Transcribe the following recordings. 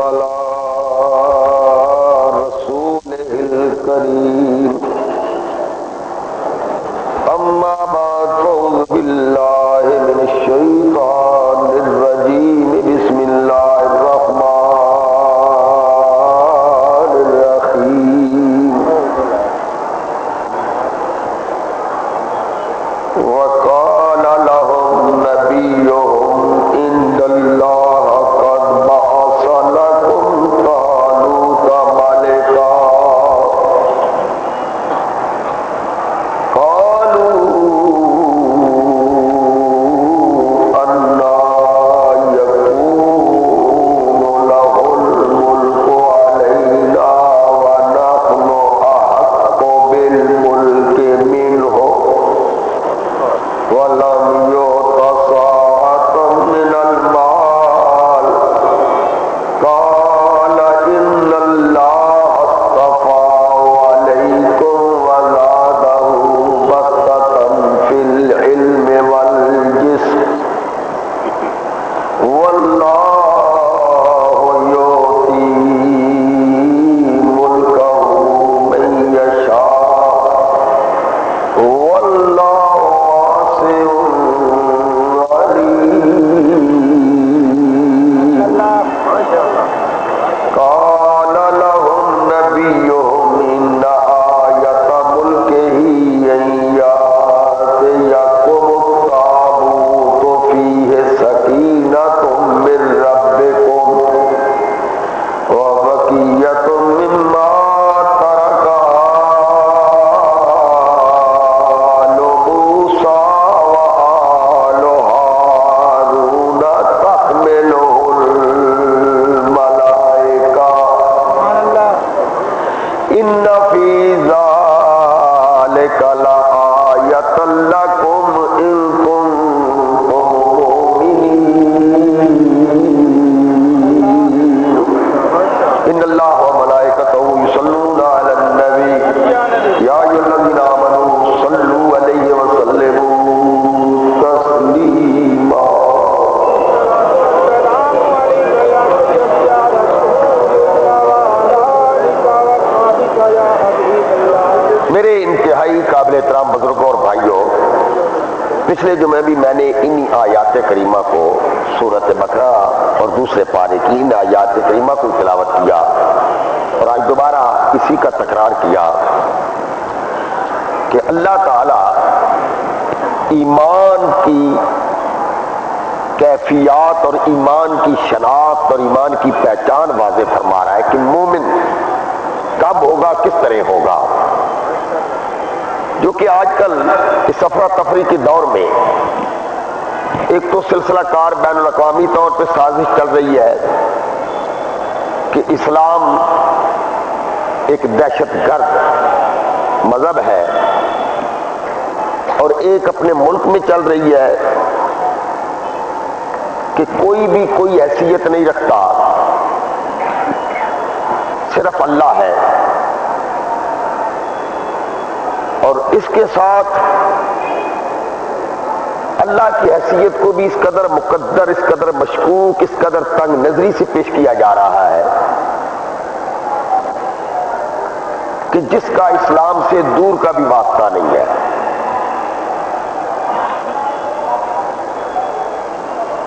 على رسوله الكريم أما بعد فأعوذ بالله من الشيطان الرجيم بسم الله الرحمن الرحيم وقال لهم نبيهم إن الله قد بعث لكم طالوت ملكا قالوا أنى يكون له الملك علينا ونحن أحق بالملك منه ولم يؤت ساعة من المال قال إن الله اصطفاه عليكم وزاده بسطة في العلم والجسم والله يؤتي ملكه من يشاء والله واسع عليم قال لهم نبيهم إن آية ملكه أن يأتيكم التابوت فيه سكينة من ربكم وبقية مما ترك آل موسى وآل هارون تحمله الملائكة إن في ذلك لآية لكم إن كنتم مؤمنين إن الله وملائكته يصلون على النبي يا أيها الذين آمنوا صلوا عليه وسلموا تسليما میرے انتہائی قابل احترام بزرگوں اور بھائیوں، پچھلے جمعے بھی میں نے انہی آیات کریمہ کو سورۃ بقرہ اور دوسرے پارے کی ان آیات کریمہ کو تلاوت کیا اور آج دوبارہ اسی کا تکرار کیا کہ اللہ تعالی ایمان کی کیفیات اور ایمان کی شناخت اور ایمان کی پہچان واضح فرما رہا ہے کہ مومن کب ہوگا، کس طرح ہوگا، جو کہ آج کل اس افراتفری کے دور میں ایک تو سلسلہ کار بین الاقوامی طور پہ سازش چل رہی ہے کہ اسلام ایک دہشت گرد مذہب ہے، اور ایک اپنے ملک میں چل رہی ہے کہ کوئی بھی کوئی حیثیت نہیں رکھتا، صرف اللہ ہے، اور اس کے ساتھ اللہ کی حیثیت کو بھی اس قدر مقدر، اس قدر مشکوک، اس قدر تنگ نظری سے پیش کیا جا رہا ہے کہ جس کا اسلام سے دور کا بھی واسطہ نہیں ہے۔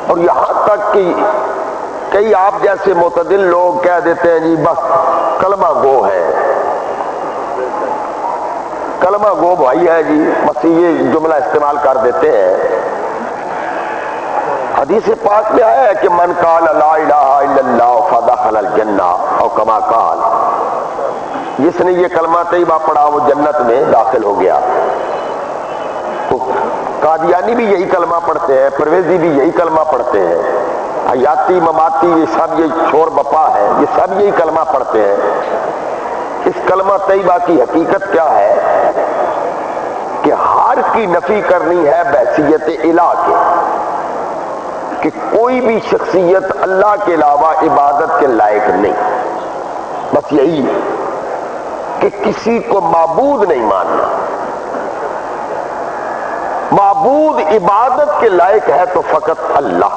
اور یہاں تک کہ کئی آپ جیسے معتدل لوگ کہہ دیتے ہیں جی بس کلمہ گو ہے، کلمہ گو بھائی ہے جی، بس یہ جملہ استعمال کر دیتے ہیں۔ حدیث پاک میں آیا ہے کہ من قال لا الہ الا اللہ فدخل الجنہ او کما قال، جس نے یہ کلمہ طیبہ پڑھا وہ جنت میں داخل ہو گیا۔ تو قادیانی بھی یہی کلمہ پڑھتے ہیں، پرویزی بھی یہی کلمہ پڑھتے ہیں، حیاتی مماتی یہ سب یہ شور بپا ہے، یہ سب یہی کلمہ پڑھتے ہیں۔ اس کلمہ طیبہ کی حقیقت کیا ہے کہ ہر کی نفی کرنی ہے بحیثیت الہ کے، کہ کوئی بھی شخصیت اللہ کے علاوہ عبادت کے لائق نہیں، بس یہی کہ کسی کو معبود نہیں ماننا، معبود عبادت کے لائق ہے تو فقط اللہ،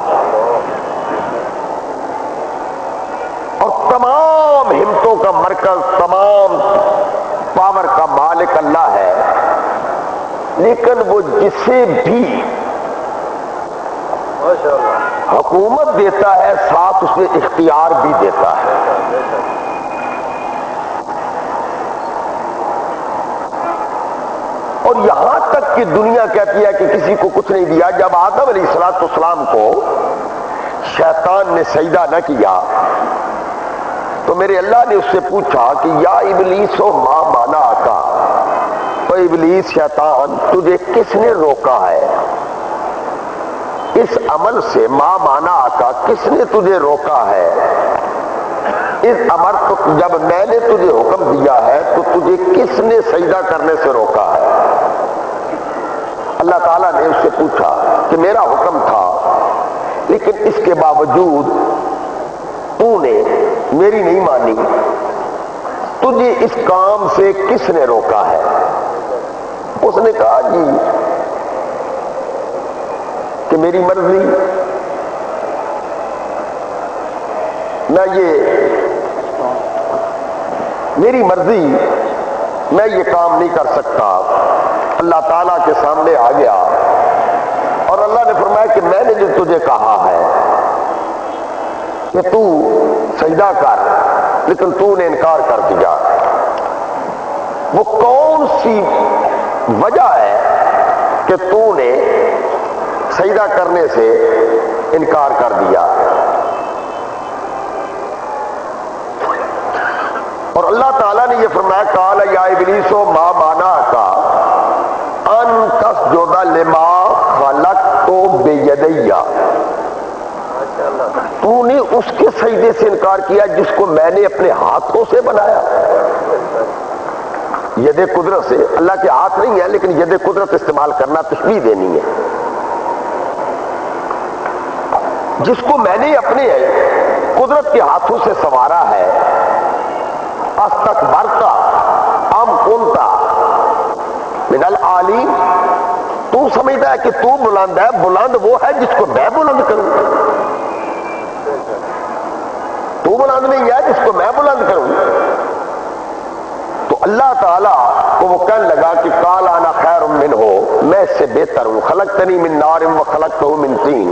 اور تمام ہمتوں کا مرکز، تمام پاور کا مالک اللہ ہے، لیکن وہ جسے بھی حکومت دیتا ہے ساتھ اس میں اختیار بھی دیتا ہے۔ اور یہاں تک کہ دنیا کہتی ہے کہ کسی کو کچھ نہیں دیا۔ جب آدم علیہ السلام کو شیطان نے سجدہ نہ کیا تو میرے اللہ نے اس سے پوچھا کہ یا ابلیس و ما منعک، تو ابلیس شیطان تجھے کس نے روکا ہے اس عمل سے؟ ما منعک، کس نے تجھے روکا ہے اس امر تو، جب میں نے تجھے حکم دیا ہے تو تجھے کس نے سجدہ کرنے سے روکا ہے؟ اللہ تعالیٰ نے اس سے پوچھا کہ میرا حکم تھا لیکن اس کے باوجود تو نے میری نہیں مانی، تجھے اس کام سے کس نے روکا ہے؟ اس نے کہا جی کہ میری مرضی، میری مرضی، میں یہ کام نہیں کر سکتا۔ اللہ تعالیٰ کے سامنے آ گیا اور اللہ نے فرمایا کہ میں نے جو تجھے کہا ہے کہ تو سجدہ کر، لیکن تو نے انکار کر دیا، وہ کون سی وجہ ہے کہ تو نے سجدہ کرنے سے انکار کر دیا؟ اور اللہ تعالیٰ نے یہ فرمایا قال یا ابلیس ما منعک ان تسجد لما خلقت بیدی، تو نے اس کے سجدے سے انکار کیا جس کو میں نے اپنے ہاتھوں سے بنایا۔ ید قدرت سے، اللہ کے ہاتھ نہیں ہے لیکن ید قدرت استعمال کرنا تشبیہ دینی ہے۔ جس کو میں نے اپنے قدرت کے ہاتھوں سے سنوارا ہے، استکبرت ام کنت من العالین، تو سمجھتا ہے کہ تو بلند ہے، بلند وہ ہے جس کو میں بلند کروں، تو بلند نہیں ہے جس کو میں بلند کروں۔ تو اللہ تعالیٰ کو وہ کہنے لگا کہ قال انا خیر منہ، میں اس سے بہتر ہوں، خلقتنی من نار و خلقتہ من طین،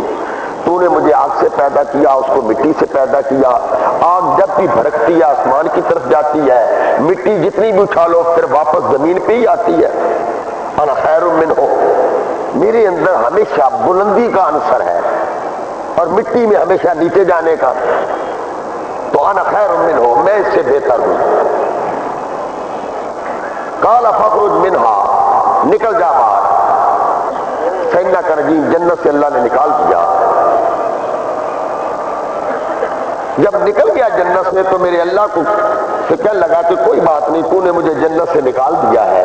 تو نے مجھے آگ سے پیدا کیا، اس کو مٹی سے پیدا کیا۔ آگ جب بھی بھڑکتی ہے آسمان کی طرف جاتی ہے، مٹی جتنی بھی اٹھا لو پھر واپس زمین پہ ہی آتی ہے۔ انا خیر منہ، میرے اندر ہمیشہ بلندی کا عنصر ہے اور مٹی میں ہمیشہ نیچے جانے کا، تو انا خیر منہ، میں اس سے بہتر ہوں۔ قال فاخرج منہا، نکل جا باہر، فإنک رجیم، جنت سے اللہ نے نکال دیا۔ جب نکل گیا جنت سے تو میرے اللہ کو فکر لگا کہ کوئی بات نہیں، تو نے مجھے جنت سے نکال دیا ہے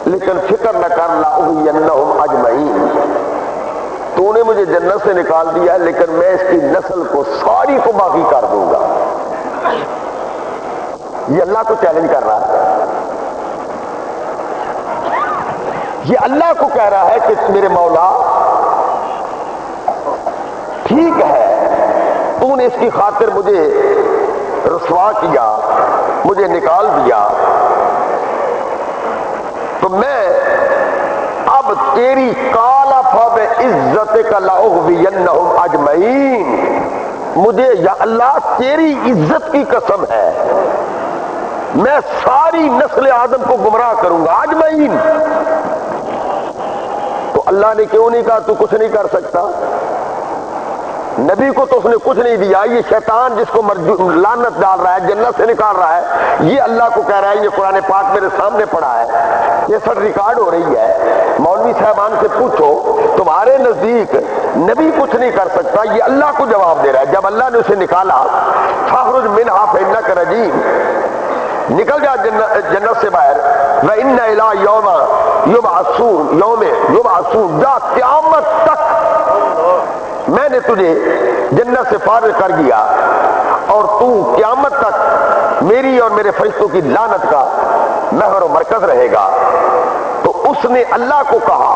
لیکن فکر نہ کر، لأغوینہم اجمعین، تو نے مجھے جنت سے نکال دیا ہے لیکن میں اس کی نسل کو ساری کو باقی کر دوں گا۔ یہ اللہ کو چیلنج کر رہا ہے، یہ اللہ کو کہہ رہا ہے کہ میرے مولا ٹھیک ہے، تو نے اس کی خاطر مجھے رسوا کیا، مجھے نکال دیا، تو میں اب تیری قال فبعزتک لأغوینہم اجمعین، مجھے یا اللہ تیری عزت کی قسم ہے میں ساری نسل آدم کو گمراہ کروں گا، اجمعین۔ تو اللہ نے کیوں نہیں کہا تو کچھ نہیں کر سکتا؟ نبی کو تو اس نے کچھ نہیں دیا، یہ شیطان جس کو لعنت ڈال رہا ہے، جنت سے نکال رہا ہے، یہ اللہ کو کہہ رہا ہے۔ یہ قرآن پاک میرے سامنے پڑا ہے، یہ سب ریکارڈ ہو رہی ہے، مولوی صاحبان سے پوچھو، تمہارے نزدیک نبی کچھ نہیں کر سکتا، یہ اللہ کو جواب دے رہا ہے۔ جب اللہ نے اسے نکالا، فاخرج منہا فإنک رجیم، نکل جا جنت سے باہر، وَإِنَّ إِلَىٰ يَوْمَ يُبْعَثُونَ، جا قیامت تک میں نے تجھے جنت سے فارغ کر دیا اور تو قیامت تک میری اور میرے فرشتوں کی لعنت کا محور و مرکز رہے گا۔ تو اس نے اللہ کو کہا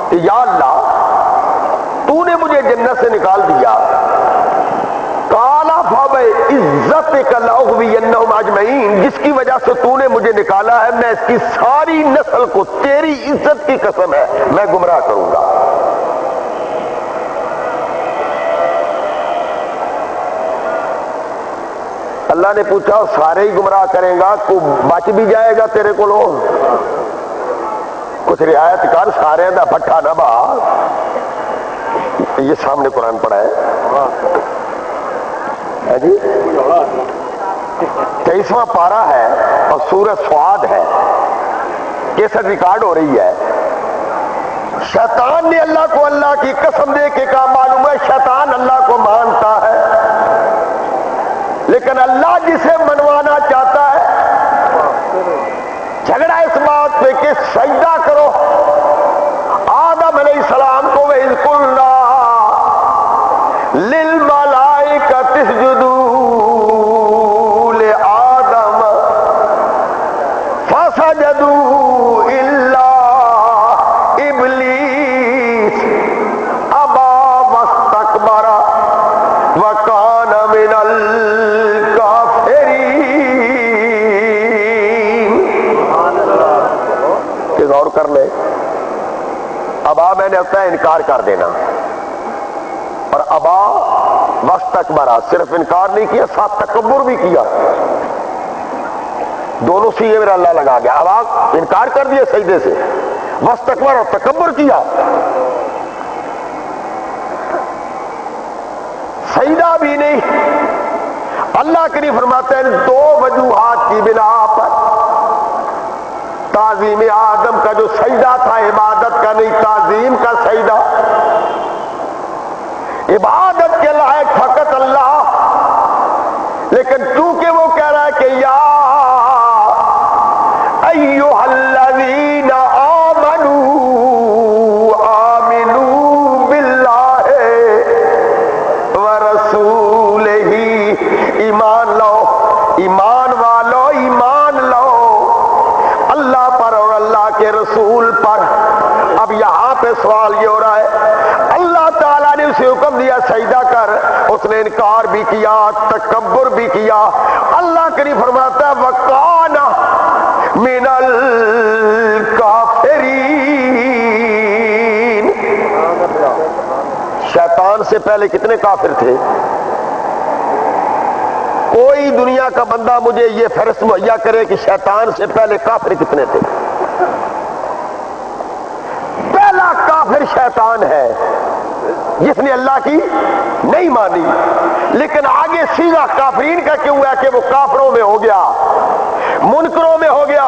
کہ یا اللہ تو نے مجھے جنت سے نکال دیا، قال بعزتک لأغوینہم اجمعین، جس کی وجہ سے تو نے مجھے نکالا ہے میں اس کی ساری نسل کو تیری عزت کی قسم ہے میں گمراہ کروں گا۔ اللہ نے پوچھا سارے ہی گمراہ کریں گا، کو بچ بھی جائے گا تیرے کو لوگ؟ کچھ رعایت کر، سارے دا پٹھا نہ با۔ یہ سامنے قرآن پڑھا ہے جی، 23واں پارہ ہے اور سورہ سعاد ہے، کیسٹ ریکارڈ ہو رہی ہے۔ شیطان نے اللہ کو اللہ کی قسم دے کے کہا، معلوم ہے شیطان اللہ کو مانتا ہے، لیکن اللہ جسے منوانا چاہتا ہے، جھگڑا اس بات پہ کہ سجدہ کرو آدم علیہ السلام کو، وَإِذْ قُلْنَا لِلْمَلَائِكَةِ اسْجُدُوا لِآدَمَ فَسَجَدُوا إِلَّا إِبْلِيسَ أَبَى وَاسْتَكْبَرَ وَكَانَ مِنَ الْكَافِرِينَ۔ غور کر لے، ابا میں نے ہوتا ہے انکار کر دینا، اور ابا واستکبرا صرف انکار نہیں کیا، ساتھ تکبر بھی کیا، دونوں سیغے میرا اللہ لگا گیا۔ ابا انکار کر دیا سجدے سے، واستکبر اور تکبر کیا۔ سجدہ بھی نہیں، اللہ کے لیے فرماتے ہیں دو وجوہات کی بنا پر تعظیم آدم کا جو سجدہ تھا عبادت کا نہیں، تعظیم کا سجدہ، عبادت کے لائق فقط اللہ، لیکن چونکہ وہ کہہ رہا ہے کہ یا ایھا الذین آمنوا آمنوا باللہ ورسولہ، ایمان لو، ایمان والو ایمان لو اللہ پر اور اللہ کے رسول پر۔ اب یہاں پہ سوال یہ ہو رہا ہے، اللہ تعالیٰ نے اسے حکم دیا سجدہ کر، اس نے انکار بھی کیا، تکبر بھی کیا۔ اللہ کریم فرماتا ہے وَكَانَ مِنَ الْكَافِرِينَ۔ شیطان سے پہلے کتنے کافر تھے؟ کوئی دنیا کا بندہ مجھے یہ فہرست مہیا کرے کہ شیطان سے پہلے کافر کتنے تھے؟ پہلا کافر شیطان ہے جس نے اللہ کی نہیں مانی، لیکن آگے سیدھا کافرین کا کیوں ہے کہ وہ کافروں میں ہو گیا، منکروں میں ہو گیا۔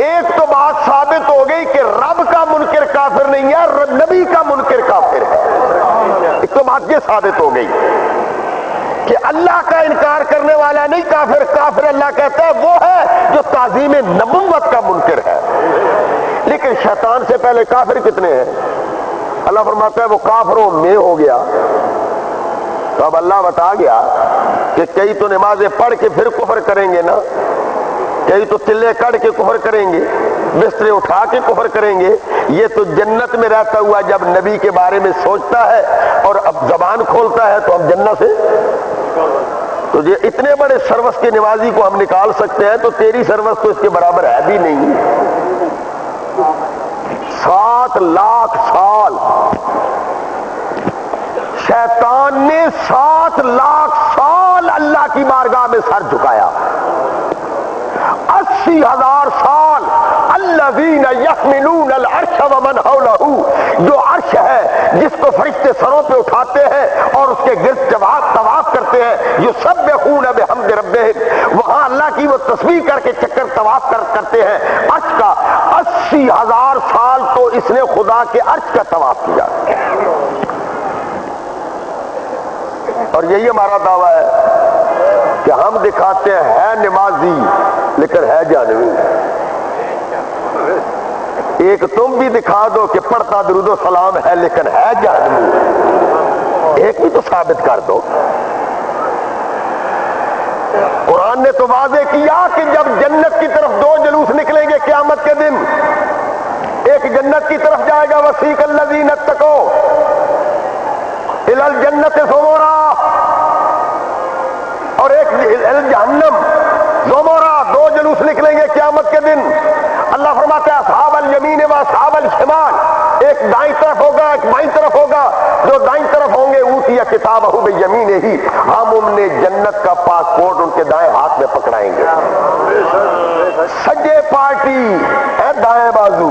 ایک تو بات ثابت ہو گئی کہ رب کا منکر کافر نہیں ہے، نبی کا منکر کافر ہے۔ ایک تو بات یہ ثابت ہو گئی کہ اللہ کا انکار کرنے والا نہیں کافر، کافر اللہ کہتا ہے وہ ہے جو تعظیم نبوت کا منکر ہے۔ لیکن شیطان سے پہلے کافر کتنے ہیں؟ اللہ فرماتا ہے وہ کافروں میں ہو گیا۔ تو اب اللہ بتا گیا کہ کئی تو نمازیں پڑھ کے پھر کفر کریں گے نا، کئی تو تلے کڑ کے کفر کریں گے، بسترے اٹھا کے کفر کریں گے۔ یہ تو جنت میں رہتا ہوا جب نبی کے بارے میں سوچتا ہے اور اب زبان کھولتا ہے تو اب جنت سے، تو یہ اتنے بڑے سروس کے نوازی کو ہم نکال سکتے ہیں، تو تیری سروس تو اس کے برابر ہے بھی نہیں۔ 7 لاکھ سال شیطان نے 7 لاکھ سال اللہ کی بارگاہ میں سر جھکایا۔ 80,000 سال الذین یحملون العرش ومن حولہ، جو عرش ہے جس کو فرشتے سروں پہ اٹھاتے ہیں اور اس کے گرد طواف کرتے ہیں، یسبحون بحمد ربہم، وہاں اللہ کی وہ تسبیح کر کے چکر طواف کرتے ہیں عرش کا۔ 80,000 سال تو اس نے خدا کے عرش کا طواف کیا، اور یہی ہمارا دعویٰ ہے کہ ہم دکھاتے ہیں ہے نمازی لیکن ہے جانوی۔ ایک تم بھی دکھا دو کہ پڑھتا درود و سلام ہے لیکن ہے جانوی، ایک بھی تو ثابت کر دو۔ قرآن نے تو واضح کیا کہ جب جنت کی طرف 2 جلوس نکلیں گے قیامت کے دن، ایک جنت کی طرف جائے گا وسیق الذین اتقوا الی الجنت زمرا، اور اور ایک جہنم زمرہ، دو جلوس نکلیں گے قیامت کے دن. اللہ فرماتا ہے اصحاب الیمین و اصحاب الشمال، ایک دائیں طرف ہوگا ایک بائیں طرف ہوگا. جو دائیں طرف ہوں گے اوتیٰ کتابہ بیمینہ ہی، ہم انہیں جنت کا پاسپورٹ ان کے دائیں ہاتھ میں پکڑائیں گے. سجے پارٹی ہے دائیں بازو،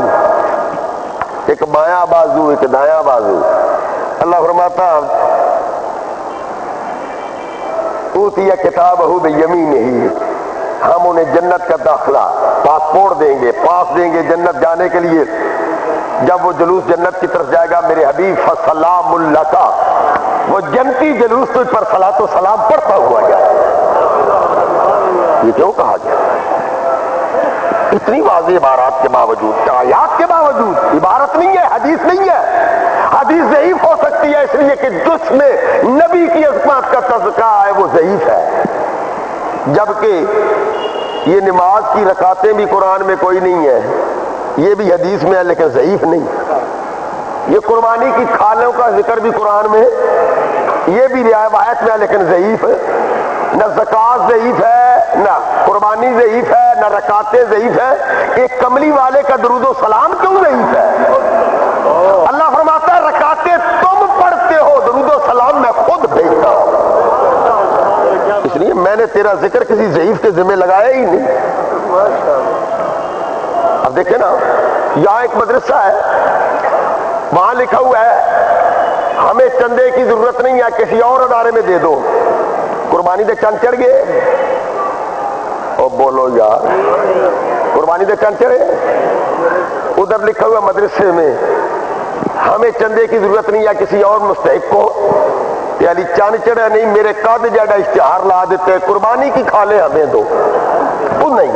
ایک بایاں بازو ایک دایاں بازو. اللہ فرماتا اوتیٰ کتابہ بیمینہ ہی، ہم انہیں جنت کا داخلہ پاسپورٹ دیں گے، پاس دیں گے جنت جانے کے لیے. جب وہ جلوس جنت کی طرف جائے گا میرے حبیب فسلام لک، وہ جنتی جلوس تجھ پر صلاۃ و سلام پڑھتا ہوا جائے. یہ کیوں کہا گیا؟ اتنی واضح عبارات کے باوجود، آیات کے باوجود، عبارت نہیں ہے، حدیث نہیں ہے. حدیث ضعیف ہو سکتی ہے اس لیے کہ جس میں نبی کی عظمت کا تذکرہ ہے وہ ضعیف ہے، جبکہ یہ نماز کی رکعتیں بھی قرآن میں کوئی نہیں ہے، یہ بھی حدیث میں ہے لیکن ضعیف نہیں. یہ قربانی کی کھالوں کا ذکر بھی قرآن میں ہے، یہ بھی روایت میں ہے لیکن ضعیف ہے. نہ زکوٰۃ ضعیف ہے، نہ قربانی ضعیف ہے، نہ رکعتیں ضعیف ہے. ایک کملی والے کا درود و سلام کیوں ضعیف ہے؟ اللہ فرماتا ہے رکعتیں تم پڑھتے ہو، درود و سلام میں خود بھیجتا ہوں. اس لیے میں نے تیرا ذکر کسی ضعیف کے ذمہ لگایا ہی نہیں. اب دیکھیں نا، یہاں ایک مدرسہ ہے، وہاں لکھا ہوا ہے ہمیں چندے کی ضرورت نہیں ہے، کسی اور ادارے میں دے دو. قربانی دے چند چڑھ گئے، او بولو یار، قربانی دے چند چڑھے. ادھر لکھا ہوا مدرسے میں ہمیں چندے کی ضرورت نہیں ہے کسی اور مستحق کو. یعنی چند چڑھا نہیں، میرے قد جڑا اشتہار لا دیتے ہیں قربانی کی کھالے ہمیں دو. وہ نہیں،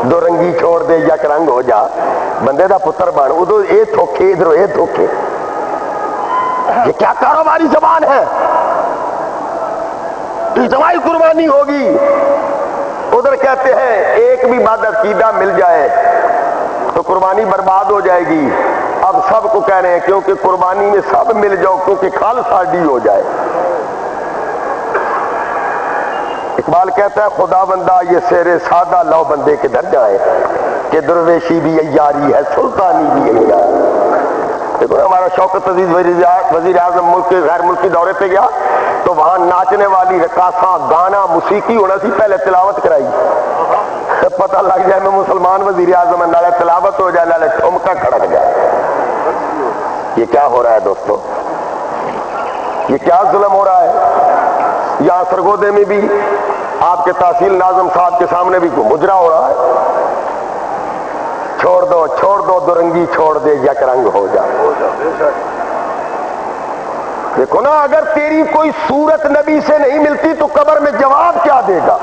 دو رنگی چھوڑ دے یک رنگ ہو جا، بندے دا پتر بن. ادھر اے دھوکے ادھر اے دھوکے. یہ کیا کاروباری زبان ہے؟ اجتماعی قربانی ہوگی، ادھر کہتے ہیں ایک بھی بد عقیدہ مل جائے تو قربانی برباد ہو جائے گی. اب سب کو کہہ رہے ہیں کیونکہ قربانی میں سب مل جاؤ کیونکہ کھال ساڈی ہو جائے. اقبال کہتا ہے خدا بندہ یہ سیر سادہ لو بندے کے در جائے کہ درویشی بھی عیاری ہے سلطانی بھی عیاری. دیکھو ہمارا شوکت عزیز وزیر اعظم ملک کے غیر ملکی دورے پہ گیا تو وہاں ناچنے والی رقاصاں گانا موسیقی ہونا سی، پہلے تلاوت کرائی. پتہ لگ جائے میں مسلمان وزیر اعظم، نالے تلاوت ہو جائے نالے ٹھمکا کھڑک جائے. یہ کیا ہو رہا ہے دوستو؟ یہ کیا ظلم ہو رہا ہے؟ یہاں سرگودے میں بھی آپ کے تحصیل ناظم صاحب کے سامنے بھی مجرا ہو رہا ہے. چھوڑ دو دو رنگی چھوڑ دے یک رنگ ہو جائے. دیکھو نا، اگر تیری کوئی صورت نبی سے نہیں ملتی تو قبر میں جواب کیا دے گا؟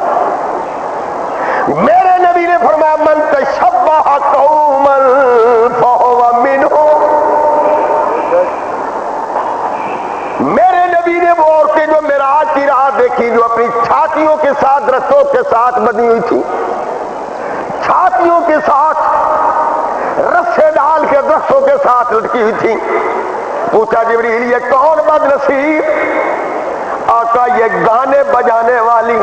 میرے نبی نے فرمایا من تشبہ قوما فہو منہم. میرے نبی نے وہ عورتیں جو معراج کی رات دیکھی جو اپنی چھاتیوں کے ساتھ رسوں کے ساتھ بندھی ہوئی تھی، چھاتیوں کے ساتھ رسے ڈال کے رسوں کے ساتھ لٹکی ہوئی تھی. پوچھا جبریل یہ کون بد نصیب؟ آقا یہ گانے بجانے والی،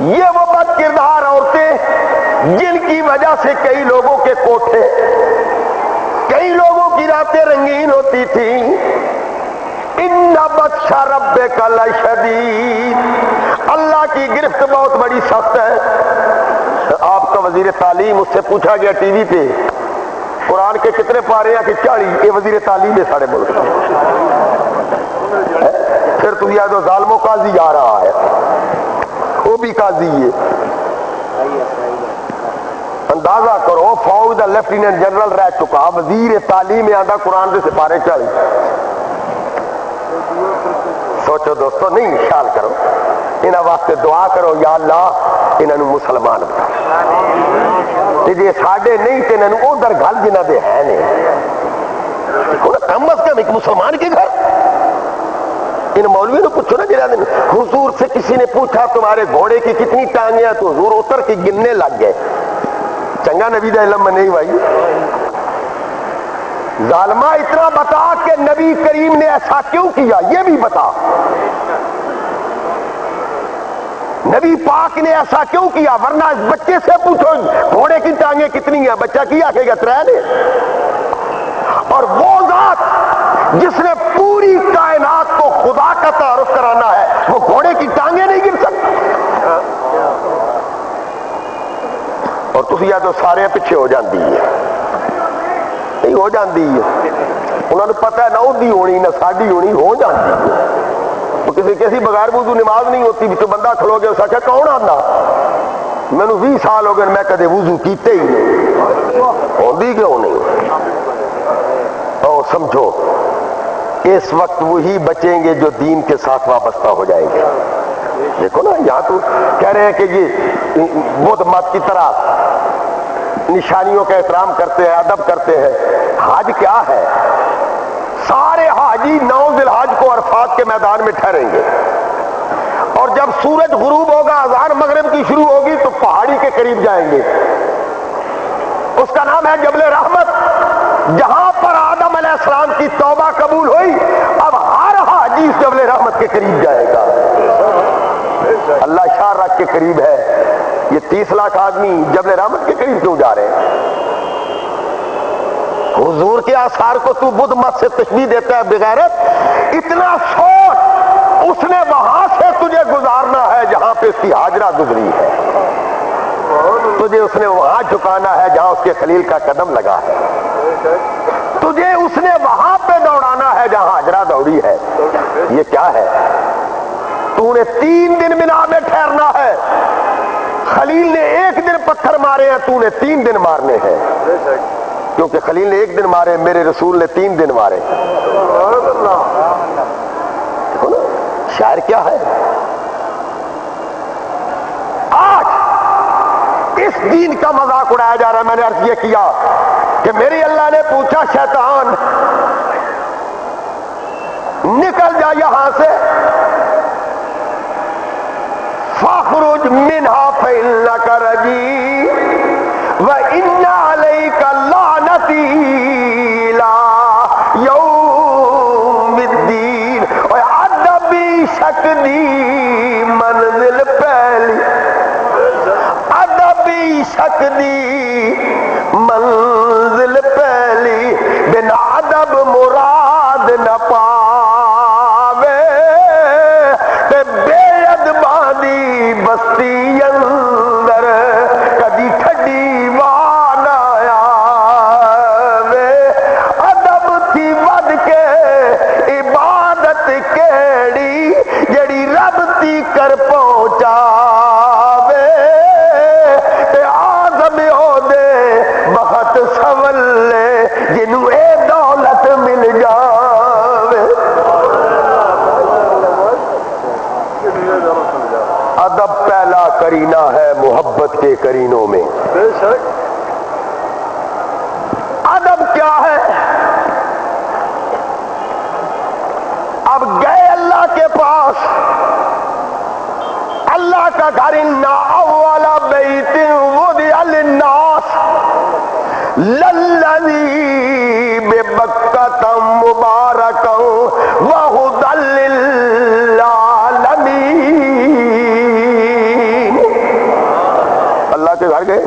یہ وہ بد کردار عورتیں جن کی وجہ سے کئی لوگوں کے کوٹھے، کئی لوگوں کی راتیں رنگین ہوتی تھی. ان بطش ربک لشدید، اللہ کی گرفت بہت بڑی سخت ہے. آپ کا وزیر تعلیم، اس سے پوچھا گیا ٹی وی پہ قرآن کے کتنے پارے ہیں کہ 40. یہ وزیر تعلیم ہے سارے ملک کا. پھر تو یہ جو ظالم و قاضی آ رہا ہے وہ بھی قاضی ہے. اندازہ کرو فوج دا لیفٹیننٹ جنرل رہ چکا وزیر تعلیم آدھا قرآن کے سپارے 40. سوچو دوستو، نہیں خیال کرو، انہاں واسطے دعا کرو یا اللہ انہوں مسلمان بنا جی ساڈے نہیں تے انہوں ادھر گھل جنہ دے ہے نہیں. کم از کم ایک مسلمان کے گھر. ان مولوی نے پوچھو نا جنہاں دن حضور سے کسی نے پوچھا تمہارے گھوڑے کی کتنی ٹانگیں ہیں تو حضور اتر کے گننے لگ گئے. چنگا نبی دا علم میں نہیں بھائی. ظالمہ اتنا بتا کہ نبی کریم نے ایسا کیوں کیا، یہ بھی بتا. نبی پاک نے ایسا کیوں کیا؟ ورنہ اس بچے سے پوچھو گھوڑے کی ٹانگیں کتنی ہیں، بچہ کیا کہے گا 3 نے۔ اور وہ ذات جس نے پوری کائنات کو خدا کا تعارف کرانا ہے، وہ گھوڑے کی ٹانگیں نہیں گر سکتی۔ اور تسی یا تو سارے پیچھے ہو جاندی ہے، نہیں ہو جاندی ہے، انہوں نے پتہ ہے نہ اودی ہونی نہ ساڈی ہونی، ہو جاندی ہے۔ کسی کیسی بغیر وضو نماز نہیں ہوتی، تو بندہ کھلو گیا اس آخیا کون آنا؟ میں نے 20 سال ہو گئے میں کدے وضو کیتے ہی نہیں، ہوندی کیوں نہیں؟ اور سمجھو اس وقت وہی بچیں گے جو دین کے ساتھ وابستہ ہو جائیں گے۔ دیکھو نا یہاں تو کہہ رہے ہیں کہ یہ بدھ مت کی طرح نشانیوں کا احترام کرتے ہیں، ادب کرتے ہیں۔ حج کیا ہے؟ سارے حاجی 9 ذی الحج کو عرفات کے میدان میں ٹھہریں گے، اور جب سورج غروب ہوگا، اذان مغرب کی شروع ہوگی تو پہاڑی کے قریب جائیں گے، اس کا نام ہے جبل رحمت۔ جہاں پر آدم علیہ السلام کی توبہ قبول ہوئی، اب ہر حاجی اس جبل رحمت کے قریب جائے گا۔ اللہ شاہ رکھ کے قریب ہے، یہ 30 لاکھ آدمی جبل رحمت کے قریب کیوں جا رہے ہیں؟ حضور کے آثار کو تو بدھ مت سے تشبیہ دیتا ہے بغیرت۔ اتنا سوچ، اس نے وہاں سے تجھے گزارنا ہے جہاں پہ اس کی ہاجرہ گزری ہے، تجھے اس نے وہاں جھکانا ہے جہاں اس کے خلیل کا قدم لگا ہے، تجھے اس نے وہاں پہ دوڑانا ہے جہاں ہاجرہ دوڑی ہے۔ یہ کیا ہے؟ تو نے 3 دن مینا میں ٹھہرنا ہے، خلیل نے 1 دن پتھر مارے ہیں، تو نے 3 دن مارنے ہیں، کیونکہ خلیل نے 1 دن مارے، میرے رسول نے 3 دن مارے۔ دیکھو نا شاعر کیا ہے۔ آج اس دین کا مذاق اڑایا جا رہا ہے۔ میں نے عرض یہ کیا کہ میری اللہ نے پوچھا شیطان نکل جا یہاں سے، فاخرج منہا فإنک رجیم وإن علیک لعنتی الی یوم الدین۔ اور ادبی شک دی منزل پہلی، ادبی شک دی منزل پہلی، بنا ادب مراد نہ پاوے، تے بے ادباں دی بستی اندر کدی ٹھڈی وان آوے۔ ادب تھی ود کے عبادت کیڑی، جڑی رب تی کر پہنچاوے، تے آزم ہو دے بخت سولے جنوں اے دولت مل جاوے۔ ادب پہلا کرینہ ہے محبت کے کرینوں میں۔ ادب کیا ہے؟ اب گئے اللہ کے پاس، اللہ کا گھر، ان اول بیت وضع للناس للذی ببکۃ مبارکا وہدی للعالمین۔ اللہ کے گھر گئے،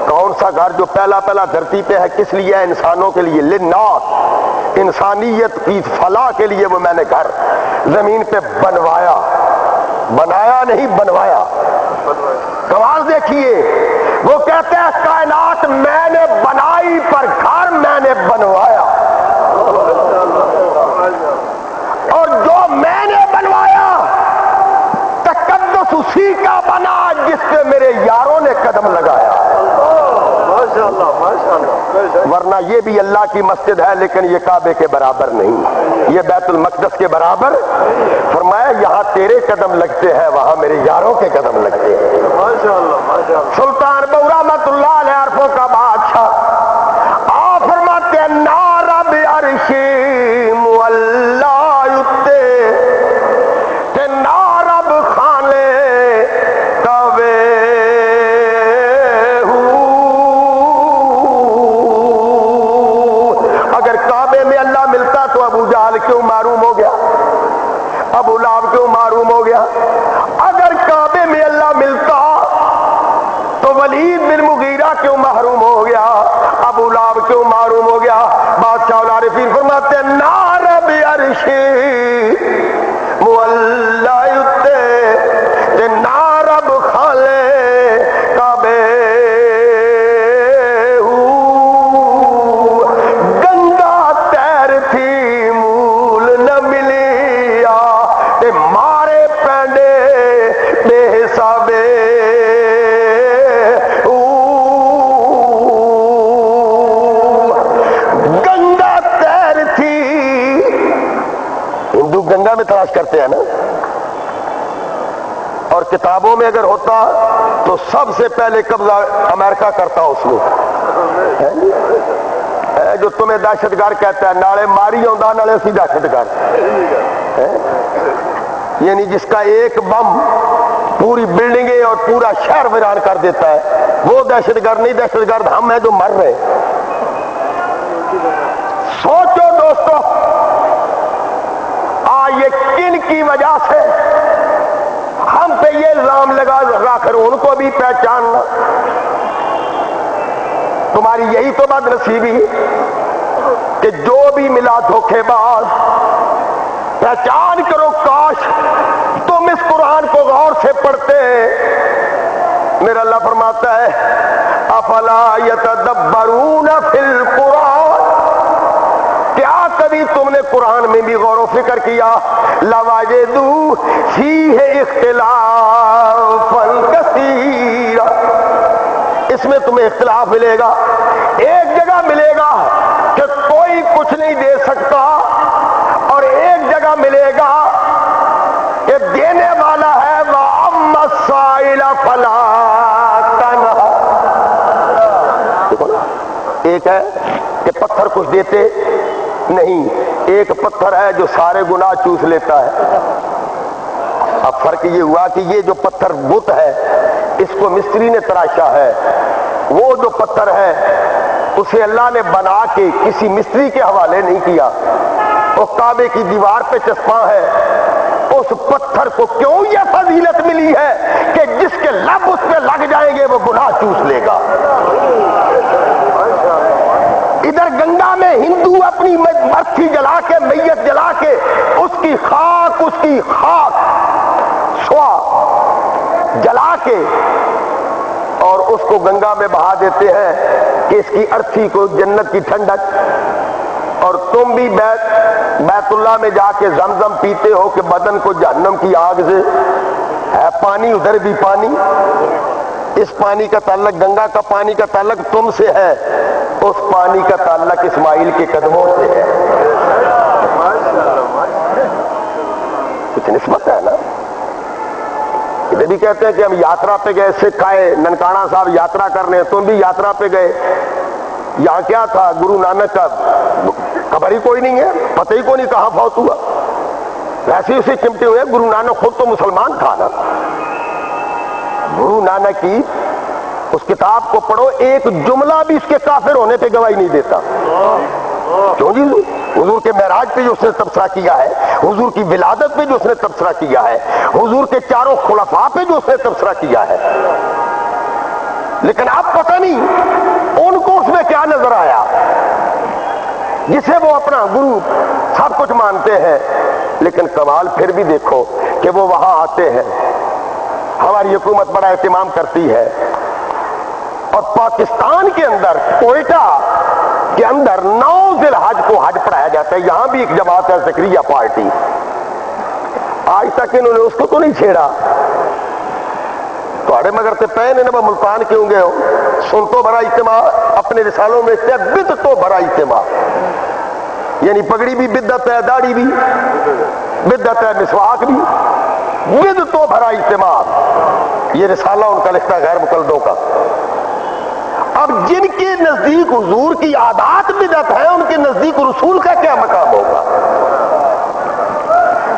کون سا گھر جو پہلا دھرتی پہ ہے؟ کس لیے ہے؟ انسانوں کے لیے، للناس، انسانیت کی فلاح کے لیے وہ میں نے گھر زمین پہ بنوایا، بنایا نہیں بنوایا۔ کمال دیکھیے، وہ کہتے ہیں کائنات میں نے بنائی پر گھر میں نے بنوایا، اور جو میں نے بنوایا تقدس اسی کا بنا جس پہ میرے یاروں نے قدم لگایا۔ ورنہ یہ بھی اللہ کی مسجد ہے لیکن یہ کعبے کے برابر نہیں، یہ بیت المقدس کے برابر۔ فرمایا یہاں تیرے قدم لگتے ہیں، وہاں میرے یاروں کے قدم لگتے ہیں۔ سلطان بہو رحمت اللہ علیہ عرفوں کا بادشاہ آپ فرماتے ہیں نارب عرشی مولا یتے تے نارب خانے کعبے کیوں معروم ہو گیا؟ ابو لہب کیوں معروم ہو گیا؟ اگر کعبے میں برداشت کرتے ہیں نا. اور کتابوں میں اگر ہوتا تو سب سے پہلے قبضہ امریکہ کرتا اس میں. جو تمہیں دہشت گرد کہتا ہے نالے ماری آؤں نالے اسی دہشت گرد، یعنی جس کا ایک بم پوری بلڈنگیں اور پورا شہر ویران کر دیتا ہے، وہ دہشت گرد نہیں. دہشت گرد ہم ہیں جو مر رہے. سوچو دوستو یہ کن کی وجہ سے ہم پہ یہ الزام لگا کر ان کو بھی پہچاننا. تمہاری یہی تو بد نصیبی کہ جو بھی ملا دھوکے باز. پہچان کرو کاش تم اس قرآن کو غور سے پڑھتے. میرا اللہ فرماتا ہے افلا یتدبرون فی القرآن، کیا کبھی تم نے قرآن میں بھی غور و فکر کیا؟ لوجدوا فیہ اختلافا کثیرا، اس میں تمہیں اختلاف ملے گا. ایک جگہ ملے گا کہ کوئی کچھ نہیں دے سکتا، اور ایک جگہ ملے گا کہ دینے والا ہے وَأَمَّا السَّائِلَ فَلَا تَنْهَرْ. دیکھو نا، ایک ہے کہ پتھر کچھ دیتے نہیں، ایک پتھر ہے جو سارے گناہ چوس لیتا ہے. اب فرق یہ ہوا کہ یہ جو پتھر بت ہے اس کو مستری نے تراشا ہے، وہ جو پتھر ہے اسے اللہ نے بنا کے کسی مستری کے حوالے نہیں کیا، وہ کعبے کی دیوار پہ چسپاں ہے. اس پتھر کو کیوں یہ فضیلت ملی ہے کہ جس کے لب اس پہ لگ جائیں گے وہ گناہ چوس لے گا. ادھر گنگا میں ہندو اپنی برتھی جلا کے، میت جلا کے، اس کی خاک سوا جلا کے اور اس کو گنگا میں بہا دیتے ہیں کہ اس کی ارتھی کو جنت کی ٹھنڈک. اور تم بھی بیت اللہ میں جا کے زمزم پیتے ہو کہ بدن کو جہنم کی آگ سے ہے. پانی ادھر بھی پانی، اس پانی کا تعلق، گنگا کا پانی کا تعلق تم سے ہے، اس پانی کا تعلق اسماعیل کے قدموں سے ہے. کچھ نسبت ہے نا. ادھر بھی کہتے ہیں کہ ہم یاترا پہ گئے، سکھ آئے ننکانہ صاحب یاترا کرنے ہیں، تم بھی یاترا پہ گئے. یہاں کیا تھا؟ گرو نانک کا خبر ہی کوئی نہیں ہے، پتہ ہی کوئی نہیں کہاں فوت ہوا. ویسے اسے چمٹے ہوئے. گرو نانک خود تو مسلمان تھا نا. گرو نانک کی اس کتاب کو پڑھو، ایک جملہ بھی اس کے کافر ہونے پہ گواہی نہیں دیتا. کیوں جی؟ حضور کے معراج پہ جو اس نے تبصرہ کیا ہے، حضور کی ولادت پہ جو اس نے تبصرہ کیا ہے، حضور کے چاروں خلفاء پہ جو اس نے تبصرہ کیا ہے. لیکن اب پتہ نہیں ان کو اس میں کیا نظر آیا جسے وہ اپنا گرو سب کچھ مانتے ہیں. لیکن کمال پھر بھی دیکھو کہ وہ وہاں آتے ہیں، ہماری حکومت بڑا اہتمام کرتی ہے، اور پاکستان کے اندر کوئٹہ کے اندر 9 ذی الحج کو حج پڑھایا جاتا ہے. یہاں بھی ایک جماعت ہے زکریہ پارٹی، آج تک انہوں نے اس کو تو نہیں چھیڑا. تھوڑے مگر تے پے نے نہ ملتان کیوں گئے ہو؟ سن تو بڑا اجتماع اپنے رسالوں میں سے بدت تو بڑا اجتماع، یعنی پگڑی بھی بدت ہے، داڑھی بھی بدت ہے، مسواک بھی بدت تو بھرا اجتماع. یہ رسالہ ان کا لکھتا ہے غیر مقلدوں کا. اب جن کے نزدیک حضور کی عادات بدعت ہیں، ان کے نزدیک رسول کا کیا مقام ہوگا؟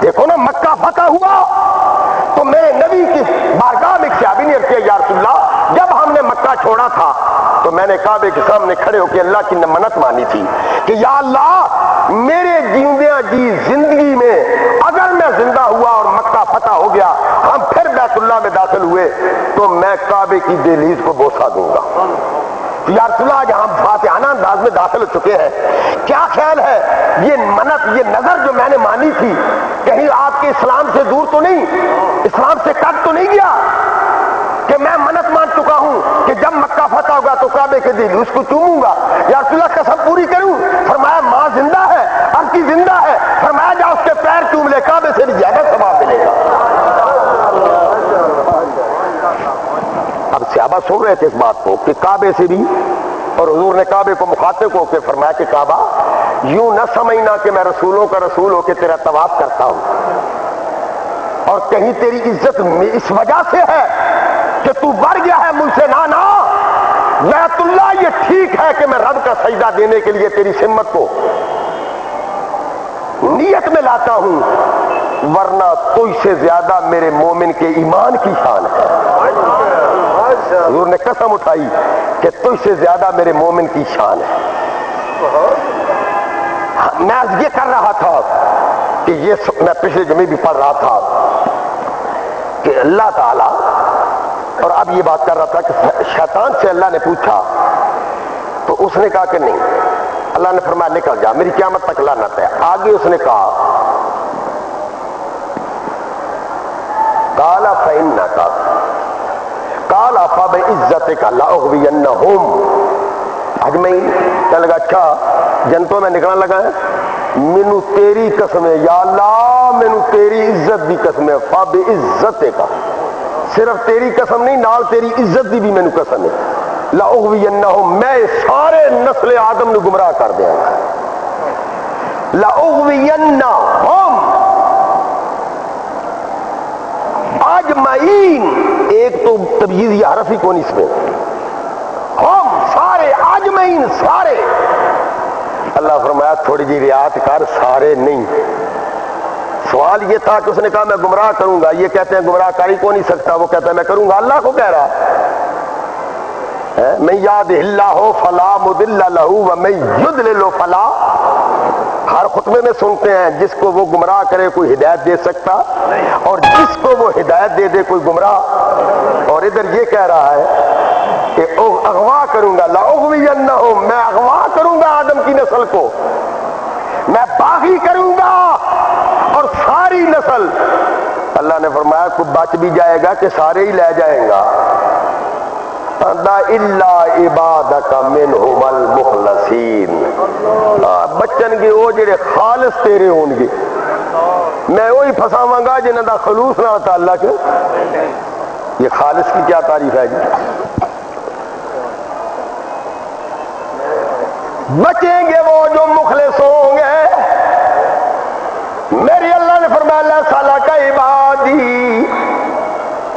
دیکھو نا، مکہ فتح ہوا تو میرے نبی کی بارگاہ میں صحابی نے عرض کیا یا رسول اللہ، جب ہم نے مکہ چھوڑا تھا تو میں نے کعبے کے سامنے کھڑے ہو کے اللہ کی منت مانی تھی کہ یا اللہ میرے جیندیاں جی زندگی میں اگر میں زندہ ہوا اور مکہ فتح ہو گیا، ہم پھر بیت اللہ میں داخل ہوئے تو میں کعبے کی دہلیز کو بوسہ دوں گا. یا رسول اللہ آج ہم فاتحانہ انداز میں داخل ہو چکے ہیں، کیا خیال ہے یہ منت، یہ نظر جو میں نے مانی تھی کہیں آپ کے اسلام سے دور تو نہیں، اسلام سے کٹ تو نہیں گیا کہ میں منت مان چکا ہوں کہ جب مکہ فتح ہوگا تو کعبے کے دل اس کو چوموں گا؟ یا رسول اللہ قسم پوری کروں؟ فرمایا ماں زندہ ہے، اب کی زندہ ہے. فرمایا جا اس کے پیر چوم لے، کعبے سے بھی زیادہ ثواب ملے گا. اب صحابہ سن رہے تھے اس بات کو کہ کعبے سے بھی، اور حضور نے کعبے کو مخاطب ہو کے فرمایا کہ کعبہ یوں نہ سمجھنا کہ میں رسولوں کا رسول ہو کے تیرا طواف کرتا ہوں. اور کہیں تیری عزت اس وجہ سے ہے کہ تو بڑھ گیا ہے مجھ سے؟ نانا بیت اللہ یہ ٹھیک ہے کہ میں رب کا سجدہ دینے کے لیے تیری سمت کو نیت میں لاتا ہوں، ورنہ تجھ سے زیادہ میرے مومن کے ایمان کی شان ہے۔ حضور نے قسم اٹھائی کہ تجھ سے زیادہ میرے مومن کی شان ہے۔ میں یہ کر رہا تھا کہ میں پچھلے جمعے بھی پڑھ رہا تھا کہ اللہ تعالی، اور اب یہ بات کر رہا تھا کہ شیطان سے اللہ نے پوچھا تو اس نے کہا کہ نہیں، اللہ نے فرمایا نکل جا، میری قیامت تک لعنت ہے۔ آگے اس نے کہا قال فإنك قال فبعزتك لأغوينهم اجمعین۔ کہنے لگا اچھا جنتوں میں نکلنے لگا ہے، مینو تیری قسم ہے یا اللہ، مینو تیری عزت دی قسم ہے، فبعزتك، صرف تیری قسم نہیں، نال تیری عزت دی بھی مینو قسم ہے، لأغوینہم، میں سارے نسل آدم نے گمراہ کر دیا گا، لأغوینہم اجمعین، ایک تو تبعیضی حرف ہی کون اس میں، ہم سارے، اجمعین سارے۔ اللہ فرمایا تھوڑی جی رعایت کر، سارے نہیں۔ سوال یہ تھا کہ اس نے کہا میں گمراہ کروں گا، یہ کہتے ہیں گمراہ کر ہی کو نہیں سکتا، وہ کہتا ہے میں کروں گا، اللہ کو کہہ رہا من یہدہ اللہ فلا مضل لہ ومن یضلل فلا، ہر خطبے میں سنتے ہیں جس کو وہ گمراہ کرے کوئی ہدایت دے سکتا، اور جس کو وہ ہدایت دے دے کوئی گمراہ۔ اور ادھر یہ کہہ رہا ہے کہ اغوا کروں گا، لأغوینہم، میں اغوا کروں گا آدم کی نسل کو، میں باغی کروں گا، اور ساری نسل۔ اللہ نے فرمایا کوئی بچ بھی جائے گا کہ سارے ہی لے جائیں گا، الا عبادک منہم المخلصین، بچن گے وہ جڑے خالص تیرے ہون گے، میں وہی پھساواں گا جنہاں دا خلوص نہ تعلق۔ یہ خالص کی کیا تعریف ہے جی؟ بچیں گے وہ جو مخلص ہوں گے۔ میری اللہ نے فرمایا اللہ تعالیٰ کا عبادی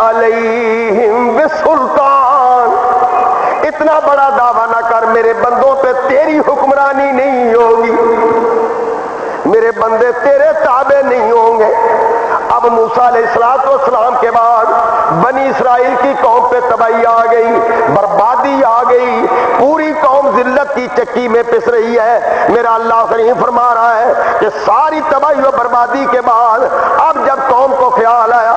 علیہم بسلطان، اتنا بڑا دعویٰ نہ کر میرے بندوں پہ تیری حکمرانی نہیں ہوگی، میرے بندے تیرے تابع نہیں ہوں گے۔ اب موسیٰ علیہ السلام کے بعد بنی اسرائیل کی قوم پہ تباہی آ گئی، بربادی آ گئی، پوری قوم ذلت کی چکی میں پس رہی ہے۔ میرا اللہ کریم فرما رہا ہے کہ ساری تباہی و بربادی کے بعد اب جب قوم کو خیال آیا،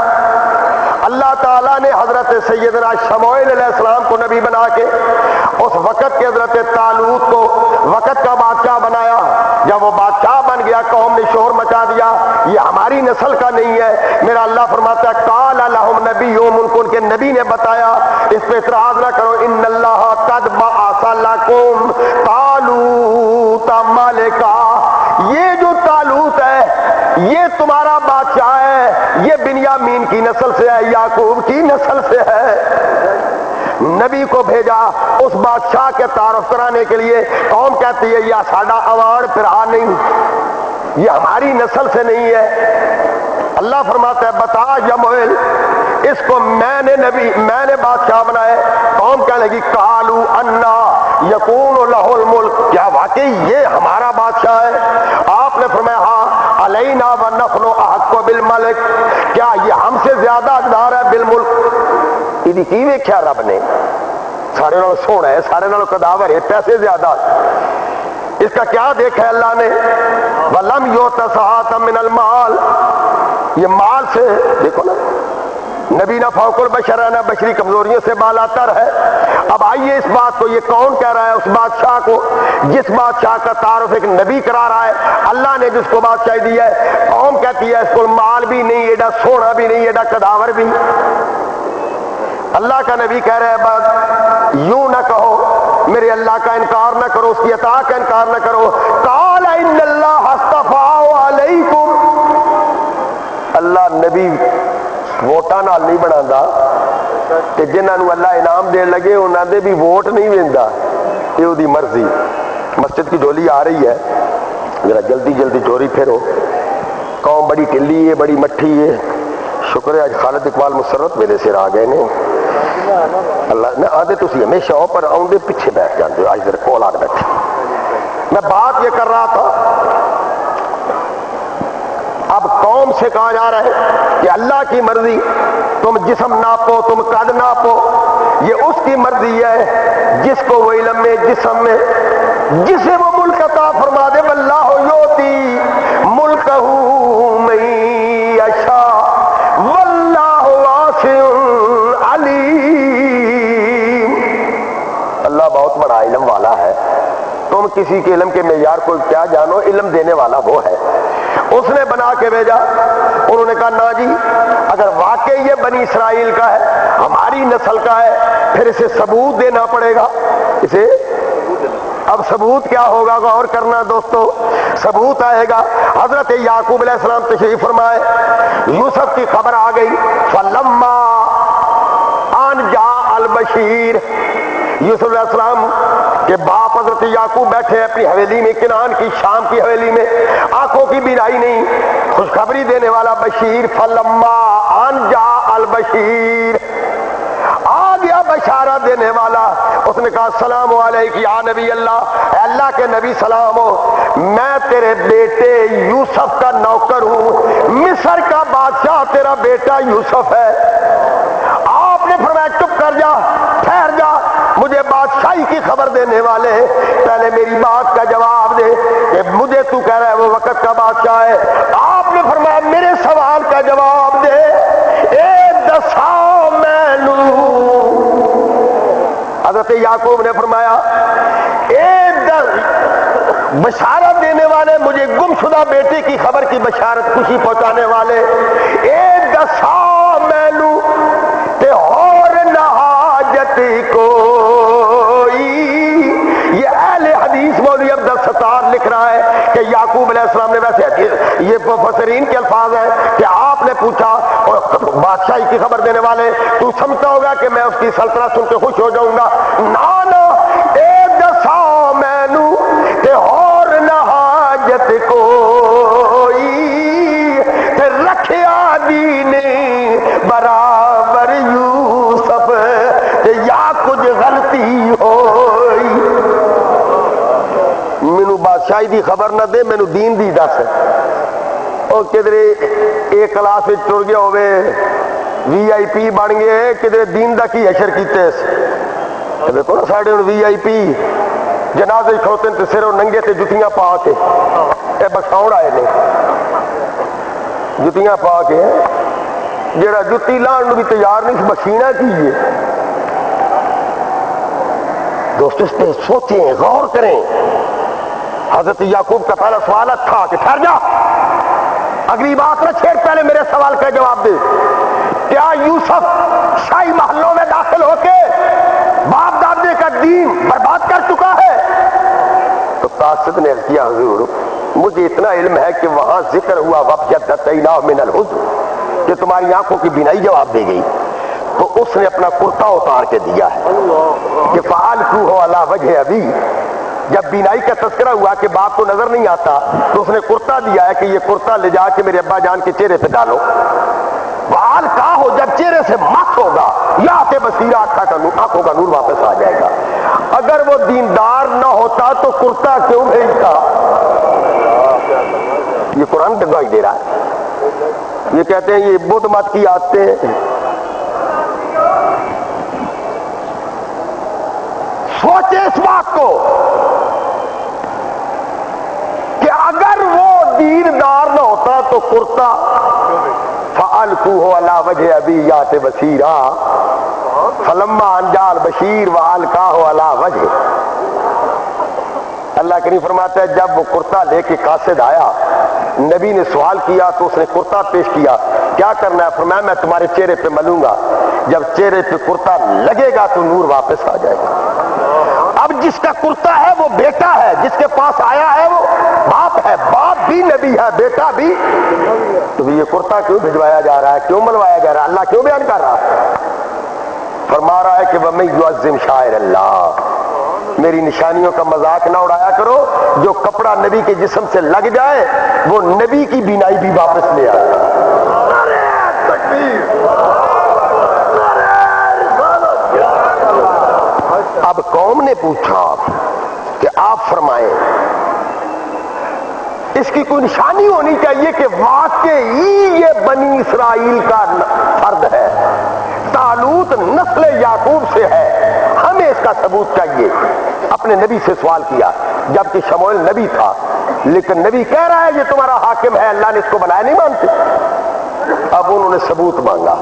اللہ تعالیٰ نے حضرت سیدنا شموئیل علیہ السلام کو نبی بنا کے اس وقت کے حضرت طالوت کو وقت کا بادشاہ بنایا۔ جب وہ بادشاہ بن گیا قوم نے شور مچا دیا یہ ہماری نسل کا نہیں ہے۔ میرا اللہ فرماتا ہے قال لهم نبیہم، ان کو ان کے نبی نے بتایا، اس پہ اعتراض نہ کرو، ان اللہ قد بعث لکم طالوت ملکا، یہ جو طالوت ہے یہ تمہارا بادشاہ ہے، یہ بنیامین کی نسل سے ہے، یعقوب کی نسل سے ہے۔ نبی کو بھیجا اس بادشاہ کے تعارف کرانے کے لیے، قوم کہتی ہے یہ ساڈا اوان پھرا نہیں، یہ ہماری نسل سے نہیں ہے۔ اللہ فرماتا ہے بتا شموئیل، اس کو میں نے بادشاہ بنائے۔ قوم کہنے لگی قالوا انا یکون لہ الملک، کیا واقعی یہ ہمارا بادشاہ ہے؟ آپ نے فرمایا ہاں، علینا ونحن احق بالملک، کیا یہ ہم سے زیادہ حقدار ہے بالملک؟ یہ کی ویکھیا رب نے، سارے نال سونا ہے، سارے نال قداور ہے، پیسے زیادہ، اس کا کیا دیکھا ہے اللہ نے؟ وَلَمْ يُؤْتَ سَعَةً مِّنَ الْمَالِ، یہ مال سے دیکھو نا، نبی نہ فوق البشر ہے، نہ بشری کمزوریوں سے بالا تر ہے۔ اب آئیے اس بات کو، یہ کون کہہ رہا ہے اس بادشاہ کو جس بادشاہ کا تعارف ایک نبی کرا رہا ہے، اللہ نے جس کو بادشاہی دی ہے۔ قوم کہتی ہے اس کو مال بھی نہیں، ایڈا سونا بھی نہیں، ایڈا قداور بھی۔ اللہ کا نبی کہہ رہے ہیں بات یوں نہ کہو، میرے اللہ کا انکار نہ کرو، اس کی اطاعت کا انکار نہ کرو۔ قال ان اللہ اصطفیٰ علیکم، اللہ نبی ووٹاں نال نہیں بناتا، تے جنہاں نوں اللہ انعام دین لگے انہاں دے بھی ووٹ نہیں ویندا، یہ اودی مرضی۔ مسجد کی ڈولی آ رہی ہے، ذرا جلدی جلدی چوری پھیرو، قوم بڑی ٹلی ہے، بڑی مٹھی ہے، شکر ہے آج خالد اقبال مسرت میرے سر آ گئے نے اللہ نہ آدھے تسی ہمیشہ ہو پر آؤندے پیچھے بیٹھ جاتے ہو. آج ذرا کول آ بیٹھے. میں بات یہ کر رہا تھا اب قوم سے کہا جا رہا ہے کہ اللہ کی مرضی تم جسم ناپو تم قد ناپو یہ اس کی مرضی ہے جس کو وہ علم میں جسم میں جسے وہ ملک عطا فرما دے. واللہ یؤتی ملکہ من یشاء واللہ واسع علیم. اللہ بہت بڑا علم والا ہے. تم کسی کے علم کے معیار کو کیا جانو, علم دینے والا وہ ہے. اس نے بنا کے بھیجا. انہوں نے کہا نا جی اگر واقعی یہ بنی اسرائیل کا ہے ہماری نسل کا ہے پھر اسے ثبوت دینا پڑے گا. اسے اب ثبوت کیا ہوگا غور کرنا دوستو. ثبوت آئے گا. حضرت یعقوب علیہ السلام تشریف فرمائے, یوسف کی خبر آ گئی. فلما ان جاء البشیر, یوسف علیہ السلام کہ باپ حضرت یعقوب بیٹھے اپنی حویلی میں کنعان کی شام کی حویلی میں, آنکھوں کی بینائی نہیں, خوشخبری دینے والا بشیر. فلما ان جاء البشیر, آ گیا بشارت دینے والا. اس نے کہا السلام علیکم یا نبی اللہ, اے اللہ کے نبی سلام ہو, میں تیرے بیٹے یوسف کا نوکر ہوں, مصر کا بادشاہ تیرا بیٹا یوسف ہے. آپ نے فرمایا چپ کر جا, ٹھہر جا, مجھے بادشاہی کی خبر دینے والے پہلے میری بات کا جواب دے کہ مجھے تو کہہ رہا ہے وہ وقت کا بادشاہ ہے. آپ نے فرمایا میرے سوال کا جواب دے. اے دسا مینو, حضرت یعقوب نے فرمایا اے بشارت دینے والے, مجھے گمشدہ بیٹے کی خبر کی بشارت خوشی پہنچانے والے, اے دسا مینو تے اور نہ حاجت کوئی. یہ اہل حدیث مولوی عبدالستار لکھ رہا ہے کہ یعقوب علیہ السلام نے, ویسے یہ مفسرین کے الفاظ ہیں کہ آپ نے پوچھا بادشاہی کی خبر دینے والے تو سمجھتا ہوگا کہ میں اس کی سلطنت سن کے خوش ہو جاؤں گا. نا اے دسا مینو تے اور نہ حاجت کوئی تے رکھیا دین برابر یوسف تے یا کچھ غلطی ہوئی. مینو بادشاہی دی خبر نہ دے, مینو دین دی دس. اور کدھر ایک کلاس میں ٹر گیا ہوئے وی آئی پی بن گئے, کدھر دین دا کی اشر کیتے. دیکھو نا ساڑھے وی آئی پی جنازے کھڑوتے تے سر ننگے تے جتیاں پا کے اے بخاؤڑ آئے نے, جتیاں پا کے جڑا جتی لان بھی تیار نہیں بخینا کیجیے. دوستو اس پہ سوچیں, غور کریں. حضرت یعقوب کا پہلا سوال تھا کہ ٹھہر جا, اگلی بات نہ چھیڑ, پہلے میرے سوال کا جواب دے. کیا یوسف شاہی محلوں میں داخل ہو کے باپ دادے کا دین برباد کر چکا ہے؟ تو قاصد نے کیا حضور مجھے اتنا علم ہے کہ وہاں ذکر ہوا وَبْجَدَّتَيْنَا مِنَ الْحُزْنِ کہ تمہاری آنکھوں کی بینائی جواب دے گئی. تو اس نے اپنا کرتا اتار کے دیا ہے کہ فَعَلْتُهُ عَلَى وَجْهِ أَبِي. جب بینائی کا تذکرہ ہوا کہ باپ کو نظر نہیں آتا تو اس نے کرتا دیا ہے کہ یہ کرتا لے جا کے میرے ابا جان کے چہرے پہ ڈالو. بال کا ہو جب چہرے سے مس ہوگا یا آتے بصیرہ آنکھوں کا نور واپس آ جائے گا. اگر وہ دیندار نہ ہوتا تو کرتا کیوں بھیجتا؟ یہ قرآن دگائی دے رہا ہے. یہ کہتے ہیں یہ بدھ مت کی عادتیں ہیں. سوچے اس بات کو کہ اگر وہ دیندار نہ ہوتا تو کرتا فَأَلْقُوهُ عَلَى وَجْهِ أَبِيَّاتِ بَصِيرًا فَلَمَّا أَن جَاءَ الْبَشِيرُ وَأَلْقَاهُ عَلَى وَجْهِهِ. اللہ کریم فرماتا ہے جب وہ کرتا لے کے قاصد آیا, نبی نے سوال کیا تو اس نے کرتا پیش کیا. کیا کرنا ہے؟ فرمایا میں تمہارے چہرے پہ ملوں گا, جب چہرے پہ کرتا لگے گا تو نور واپس آ جائے گا. اب جس کا کرتا ہے وہ بیٹا ہے, جس کے پاس آیا ہے وہ باپ ہے. باپ بھی نبی ہے, بیٹا بھی. تو یہ کرتا کیوں بھجوایا جا رہا ہے, کیوں منوایا جا رہا ہے؟ اللہ کیوں بیان کر رہا ہے؟ فرما رہا ہے کہ وَمَن يُعَظِّمْ شَعَائِرَ اللَّهِ, میری نشانیوں کا مذاق نہ اڑایا کرو. جو کپڑا نبی کے جسم سے لگ جائے وہ نبی کی بینائی بھی واپس لے آئے. تکبیر۔ اب قوم نے پوچھا کہ آپ فرمائیں اس کی کوئی نشانی ہونی چاہیے کہ واقعی یہ بنی اسرائیل کا فرد ہے، طالوت نسل یعقوب سے ہے، ہمیں اس کا ثبوت چاہیے۔ اپنے نبی سے سوال کیا، جبکہ شموئیل نبی تھا، لیکن نبی کہہ رہا ہے یہ تمہارا حاکم ہے، اللہ نے اس کو بنایا، نہیں مانتے۔ اب انہوں نے ثبوت مانگا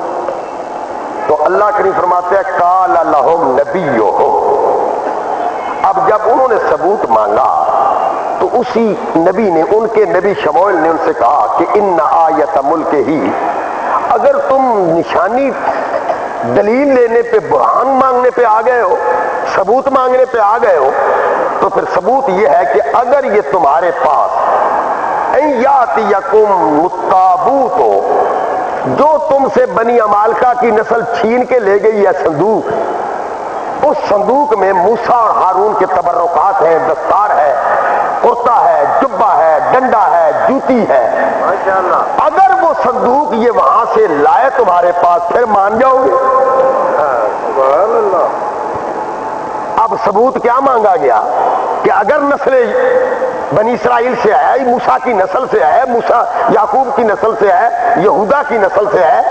تو اللہ کریم فرماتے ہیں قال لہم نبیہم، اب جب انہوں نے ثبوت مانگا تو اسی نبی نے، ان کے نبی شموئیل نے ان سے کہا کہ ان آیت ملک ہی، اگر تم نشانی دلیل لینے پہ، برہان مانگنے پہ آ گئے ہو، ثبوت مانگنے پہ آ گئے ہو، تو پھر ثبوت یہ ہے کہ اگر یہ تمہارے پاس ان یاتیکم التابوت ہو، جو تم سے بنی عمالقہ کی نسل چھین کے لے گئی ہے صندوق، اس صندوق میں موسیٰ اور ہارون کے تبرکات ہیں، دستار ہے، کرتا ہے، جبہ ہے، ڈنڈا ہے، جوتی ہے، اگر وہ صندوق یہ وہاں سے لائے تمہارے پاس، پھر مان جاؤ گے؟ اب ثبوت کیا مانگا گیا کہ اگر نسل بنی اسرائیل سے ہے، موسیٰ کی نسل سے ہے، موسیٰ یعقوب کی نسل سے ہے، یہودا کی نسل سے ہے،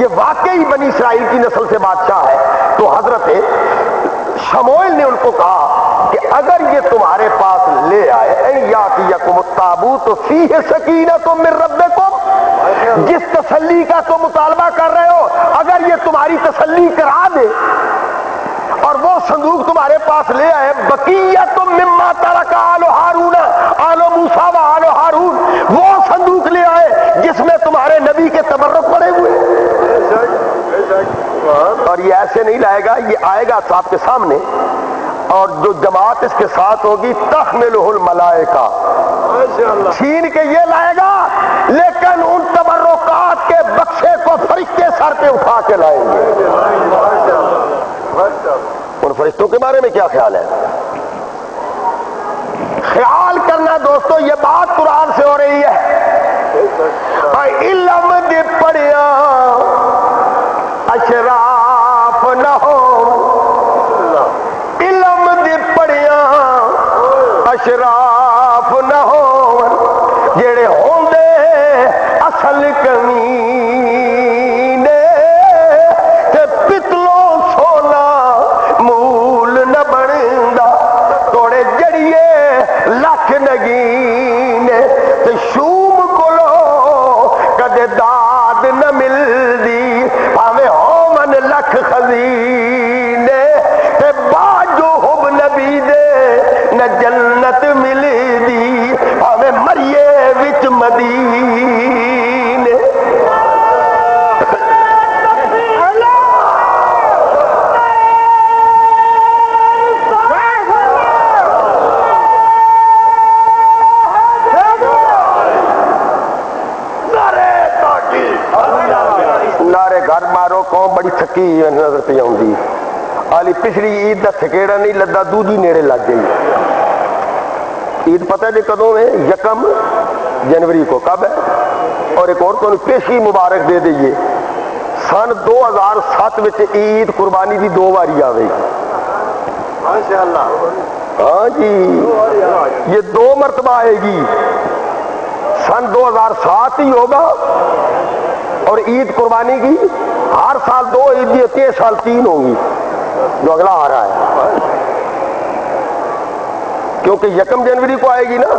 یہ واقعی بنی اسرائیل کی نسل سے بادشاہ ہے، تو حضرت شموئیل نے ان کو کہا کہ اگر یہ تمہارے پاس لے آئے ان یاتیکم التابوت فیہ سکینۃ من ربکم، جس تسلی کا تم مطالبہ کر رہے ہو، اگر یہ تمہاری تسلی کرا دے اور وہ صندوق تمہارے پاس لے آئے، بقیۃ مما ترک آل ہارون، آل موسیٰ و آل ہارون، وہ صندوق لے آئے جس میں تمہارے نبی کے تبرک پڑے ہوئے، اور یہ ایسے نہیں لائے گا، یہ آئے گا صاحب کے سامنے، اور جو جماعت اس کے ساتھ ہوگی تحملہ الملائکہ، چھین کے یہ لائے گا، لیکن ان تبرکات کے بکسے کو فرشتے سر پہ اٹھا کے لائیں گے۔ ان فرشتوں کے بارے میں کیا خیال ہے؟ خیال کرنا دوستو، یہ بات قرآن سے ہو رہی ہے۔ علم دے پڑھیا اشراف نہ ہو، علم دے پڑھیا اشراف نہ ہو، جڑے ہوندے اصل کمینے، تے پتلو سونا مول نہ بندا، توڑے جڑیے لکھ نگینے، تے شوم کولو کدے داد نہ ملدی، پاوے ہومن لکھ خزینے، تے باجو حب نبی دے نہ جنت ملدی، پاوے مریے وچ مدینے۔ نعرے گھر مارو، قوم بڑی تھکی نظر پہ آؤں، آلی پچھلی عید دا تھکیڑا نہیں لدا، دوجی نیڑے لگ گئی۔ عید پتہ ہے کدوں ہے؟ 1 جنوری کو، کب ہے؟ اور ایک اور تو پیشی مبارک دے دئیے، سن 2007 وچ عید قربانی دی 2 باری آوے، ہاں جی، یہ 2 مرتبہ آئے گی، سن 2007 ہی ہوگا، اور عید قربانی کی ہر سال 2 عید بھی ہوتی ہے، اس سال 3 ہوں گی، جو اگلا آ رہا ہے، کیونکہ 1 جنوری کو آئے گی نا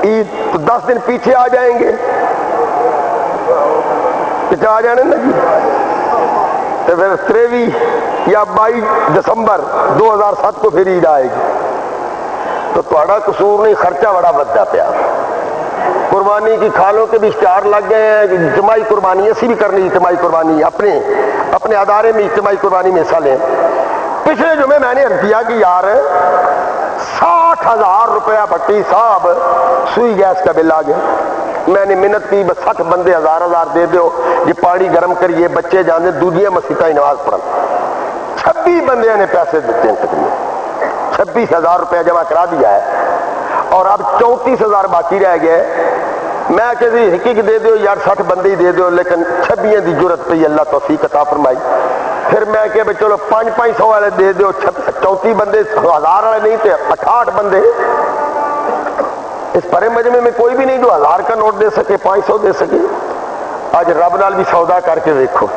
عید، تو 10 دن پیچھے آ جائیں گے، پیچھے آ جانے نا جی، تو پھر 23 یا 22 دسمبر 2007 کو پھر عید آئے گی، تو تھوڑا قصور نہیں، خرچہ بڑا بددا پیا، قربانی کی کھالوں کے بھی اشتہار لگ گئے ہیں، اجتماعی قربانی، ایسی بھی کرنی اجتماعی قربانی، اپنے ادارے میں اجتماعی قربانی میں حصہ لیں۔ پچھلے جمعے میں نے عرض کیا کہ یار 60,000 روپیہ بھٹی صاحب سوئی گیس کا بل آ گیا، میں نے منت کی بس 60 بندے 1000 دے دو، یہ پانی گرم کریے، بچے جانے دوجیاں مسیطہ ہی نماز پڑھن، 26 بندے نے پیسے دیتے ہیں، تقریباً 26,000 روپیہ جمع کرا دیا ہے، اور اب 34,000 باقی رہ گئے، میں کہ حقیقت دے دیو یار 60 بندے ہی دے دیو، لیکن 26 دی جرت پہ اللہ توفیق عطا فرمائی۔ پھر میں کہ چلو 500 والے دے دیو، 34 بندے 1000 والے نہیں تھے 68 بندے۔ اس پرے مجمع میں کوئی بھی نہیں جو 1000 کا نوٹ دے سکے، 500 دے سکے۔ آج رب نال بھی سودا کر کے دیکھو،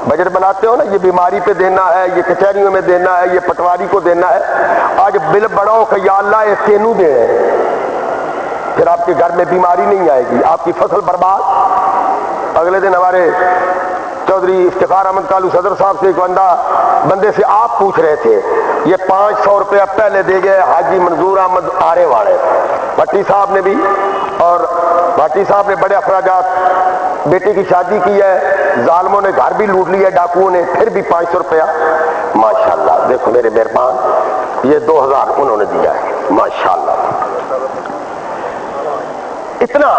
بجٹ بناتے ہو نا، یہ بیماری پہ دینا ہے، یہ کچہریوں میں دینا ہے، یہ پٹواری کو دینا ہے، آج بل بڑھاؤ کہ یا اللہ یہ تینوں دے ہیں، پھر آپ کے گھر میں بیماری نہیں آئے گی، آپ کی فصل برباد۔ اگلے دن ہمارے چودھری افتخار احمد کالو صدر صاحب سے ایک بندے سے آپ پوچھ رہے تھے، یہ 500 روپیہ پہلے دے گئے حاجی منظور احمد آرے والے، بھٹی صاحب نے بھی، اور بھٹی صاحب نے بڑے اخراجات، بیٹی کی شادی کی ہے، ظالموں نے گھر بھی لوٹ لیا ڈاکوؤں نے، پھر بھی 500 روپیہ ماشاءاللہ۔ دیکھو میرے مہربان، یہ 2000 انہوں نے دیا ہے ماشاءاللہ۔ اتنا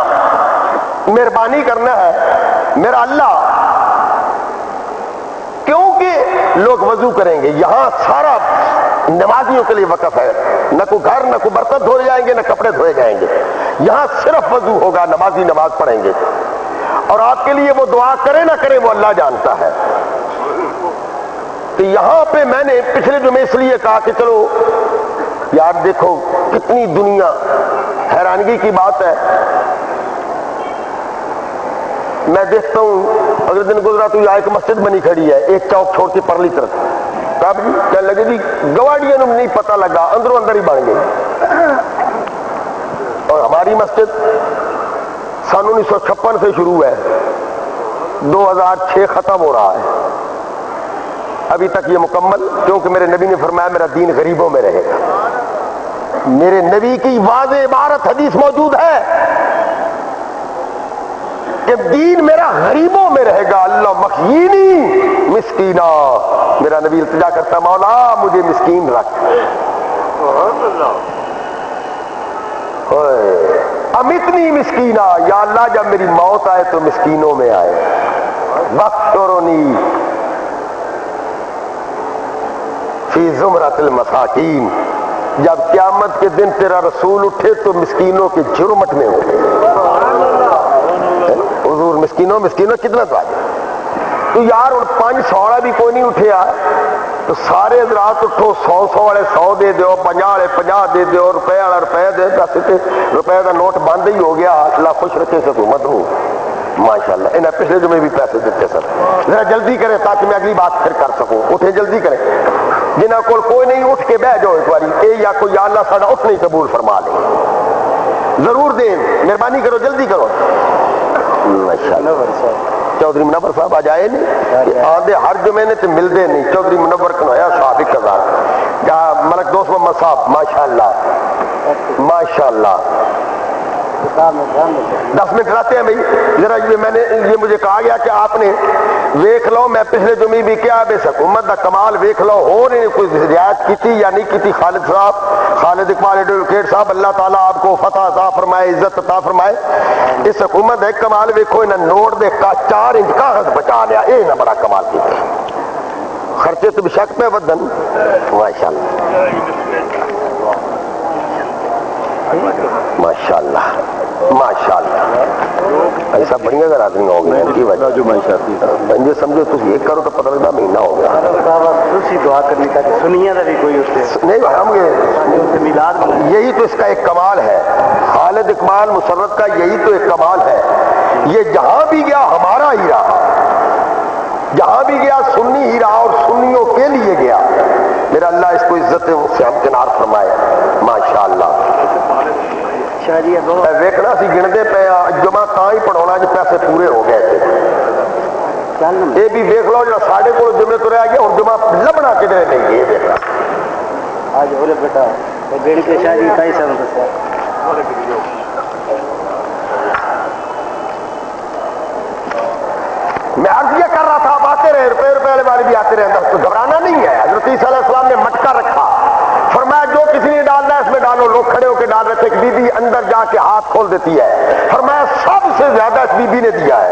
مہربانی کرنا ہے میرا اللہ، کیونکہ لوگ وضو کریں گے، یہاں سارا نمازیوں کے لیے وقف ہے، نہ کوئی گھر نہ کوئی برتن دھوئے جائیں گے نہ کپڑے دھوئے جائیں گے، یہاں صرف وضو ہوگا، نمازی نماز پڑھیں گے، اور آپ کے لیے وہ دعا کرے نہ کرے وہ اللہ جانتا ہے۔ تو یہاں پہ میں نے پچھلے جمعے اس لیے کہا کہ چلو یار دیکھو کتنی دنیا، حیرانگی کی بات ہے، میں دیکھتا ہوں اگلے دن گزرا تو یہاں ایک مسجد بنی کھڑی ہے، ایک چوک چھوڑ کے پرلی طرف، کب جی کہنے لگے جی گواڑیوں نے نہیں پتہ لگا، اندروں اندر ہی بن گئی، اور ہماری مسجد سن 1956 سے شروع ہے، 2006 ختم ہو رہا ہے، ابھی تک یہ مکمل، کیونکہ میرے نبی نے فرمایا میرا دین غریبوں میں رہے گا، میرے نبی کی واضح عبارت حدیث موجود ہے کہ دین میرا غریبوں میں رہے گا، اللہ مخیینی مسکینہ، میرا نبی التجا کرتا مولا مجھے مسکین رکھ، امیتنی مسکینہ، یا اللہ جب میری موت آئے تو مسکینوں میں آئے، بخشرنی فی زمرۃ المساکین، جب قیامت کے دن تیرا رسول اٹھے تو مسکینوں کے جرمٹ میں ہو، حضور مسکینوں کتنا تو آج تو یار ان 500 والا بھی کوئی نہیں اٹھیا، تو سارے حضرات اٹھو، 100 والے 100 دے دیو، 50 والے 50 دے دیو، روپے والا روپے دے، 10 روپے کا نوٹ بند ہی ہو گیا، اللہ خوش رکھے حکومت ہوں ماشاءاللہ۔ انہیں پچھلے جمعے بھی پیسے دیتے سر، ذرا جلدی کریں تاکہ میں اگلی بات پھر کر سکوں، اٹھے جلدی کریں، جنہاں کو کوئی نہیں اٹھ کے بہ جاؤ ایک باری اے یا کوئی یا اللہ ساڈا اٹھ نہیں قبول فرما لے، ضرور دیں، مہربانی کرو جلدی کرو ماشاءاللہ۔ چودھری منور صاحب آج آئے نہیں، آدھے ہر جمعے نے تو ملتے نہیں، چودھری منور کنویا صاحب 1000، ملک دوست محمد صاحب ماشاءاللہ ماشاءاللہ، 10 منٹ لاتے ہیں بھائی ذرا، یہ مجھے کہا گیا کہ آپ نے ویکھ لو، میں پچھلے جمعے بھی کیا بے حکومت دا کمال ویکھ لو، ہو نہیں کوئی رعایت کی تھی یا نہیں کی تھی، خالد اقبال ایڈوکیٹ صاحب اللہ تعالیٰ آپ کو فتح عطا فرمائے، عزت عطا فرمائے، اس حکومت ایک کمال ویکھو، انہیں نوٹ دے کا 4 انچ کاغذ بچا لیا، یہ نہ بڑا کمال کیا، خرچے تو بشک پہ ودن ماشاءاللہ ماشاءاللہ ماشاءاللہ، ایسا بڑی اگر آدمی ہو گیا ان کی وجہ جو بنجے سمجھو تم یہ کرو تو 15 مہینہ ہو گیا، دعا کرنے کا سنیا بھی کوئی نہیں، ہم یہی تو اس کا ایک کمال ہے، خالد اقبال مسرت کا یہی تو ایک کمال ہے، یہ جہاں بھی گیا ہمارا ہی رہا، جہاں بھی گیا سنی ہی رہا اور سنیوں کے لیے گیا، میرا اللہ اس کو عزت سے ہمکنار فرمائے ماشاءاللہ۔ ویکنا سی گنتے پے جمعہ تا ہی پڑھانا جو پیسے پورے ہو گئے تھے، یہ بھی دیکھ لو جو ساڑھے کو جمعے تو رہ گیا اور جمعہ لبنا کدھر نہیں گئے، دیکھنا آج بولے بیٹا بیڑ کے شادی کئی سال میں عرض یہ کر رہا تھا، آپ آتے رہے، روپے والے والے بھی آتے رہے، اندر تو گھبرانا نہیں ہے، حضرت عیسیٰ علیہ السلام نے مٹکا رکھا، فرمایا جو کسی نے ڈالنا ہے اس میں ڈالو، لوگ کھڑے ہو کے ڈال رہے تھے، ایک بی بی اندر جا کے ہاتھ کھول دیتی ہے، فرمایا سب سے زیادہ اس بی بی نے دیا ہے،